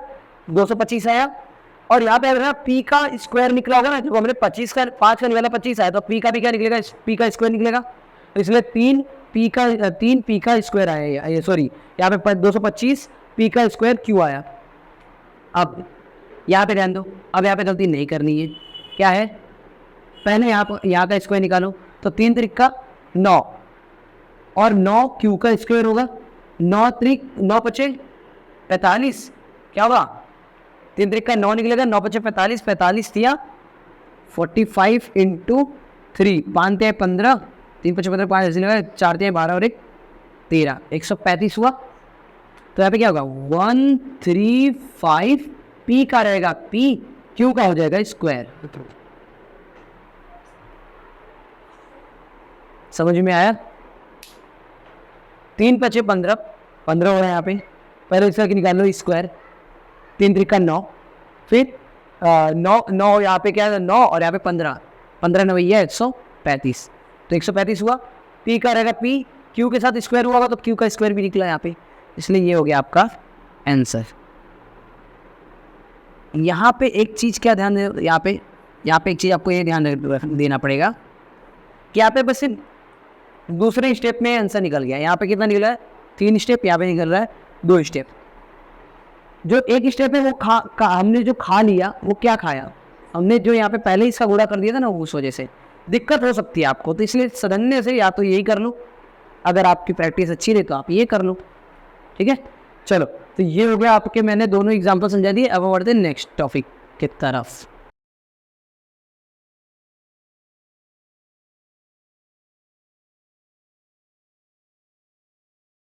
225 आया, और यहाँ पे अगर p का स्क्वायर निकला होगा ना, जो हमने 25 का 5 का निकाला 25 आया, तो p का भी क्या निकलेगा, p का स्क्वायर निकलेगा, तो इसलिए 3p का स्क्वायर आया, ये सॉरी यहाँ पे 225 p का स्क्वायर q आया। अब यहाँ पे ध्यान दो, अब यहाँ पे गलती नहीं करनी है, क्या है पहले यहाँ का स्क्वायर निकालो, तो 3 त्रिक का 9 और 9 q का स्क्वायर होगा, 9 त्रिक 9 बचे 45, क्या होगा 3 त्रिक का 9 निकलेगा, 9 बचे 45, 45 दिया 45 इंटू 3, 5 तिया 15, 3 बचे 15, 5 ऐसे लगा, 4 तिया 12 और 1 13, 135 हुआ। तो यहाँ पे क्या होगा 135p का रहेगा, p q का हो जाएगा स्क्वायर। समझ में आया? 3 5 15, 15 हो रहा है यहाँ पे। पहले इसका निकाल लो स्क्वायर, 3 त्रिका 9, फिर 9 यहाँ पे क्या है 9 और यहाँ पे 15, 15 9 है 135, तो 135 हुआ। पी का रहेगा पी, क्यू के साथ स्क्वायर हुआ तो क्यू का स्क्वायर भी निकला यहाँ पे, इसलिए ये हो गया आपका आंसर। यहाँ पे एक चीज़ क्या ध्यान दे, यहाँ पे एक चीज़ आपको ये ध्यान देना पड़ेगा कि यहाँ पे बस दूसरे स्टेप में आंसर निकल गया। यहाँ पे कितना निकला है 3 स्टेप, यहाँ पे निकल रहा है 2 स्टेप। जो एक स्टेप है वो हमने जो खा लिया वो क्या खाया, हमने जो यहाँ पे पहले इसका गुणा कर दिया था ना, उस वजह से दिक्कत हो सकती है आपको। तो इसलिए सदन्य से या तो यही कर लो, अगर आपकी प्रैक्टिस अच्छी रही तो आप ये कर लो, ठीक है। चलो, तो ये हो गया आपके, मैंने दोनों एग्जाम्पल समझा दिए। अब बढ़ते हैं नेक्स्ट टॉपिक की तरफ।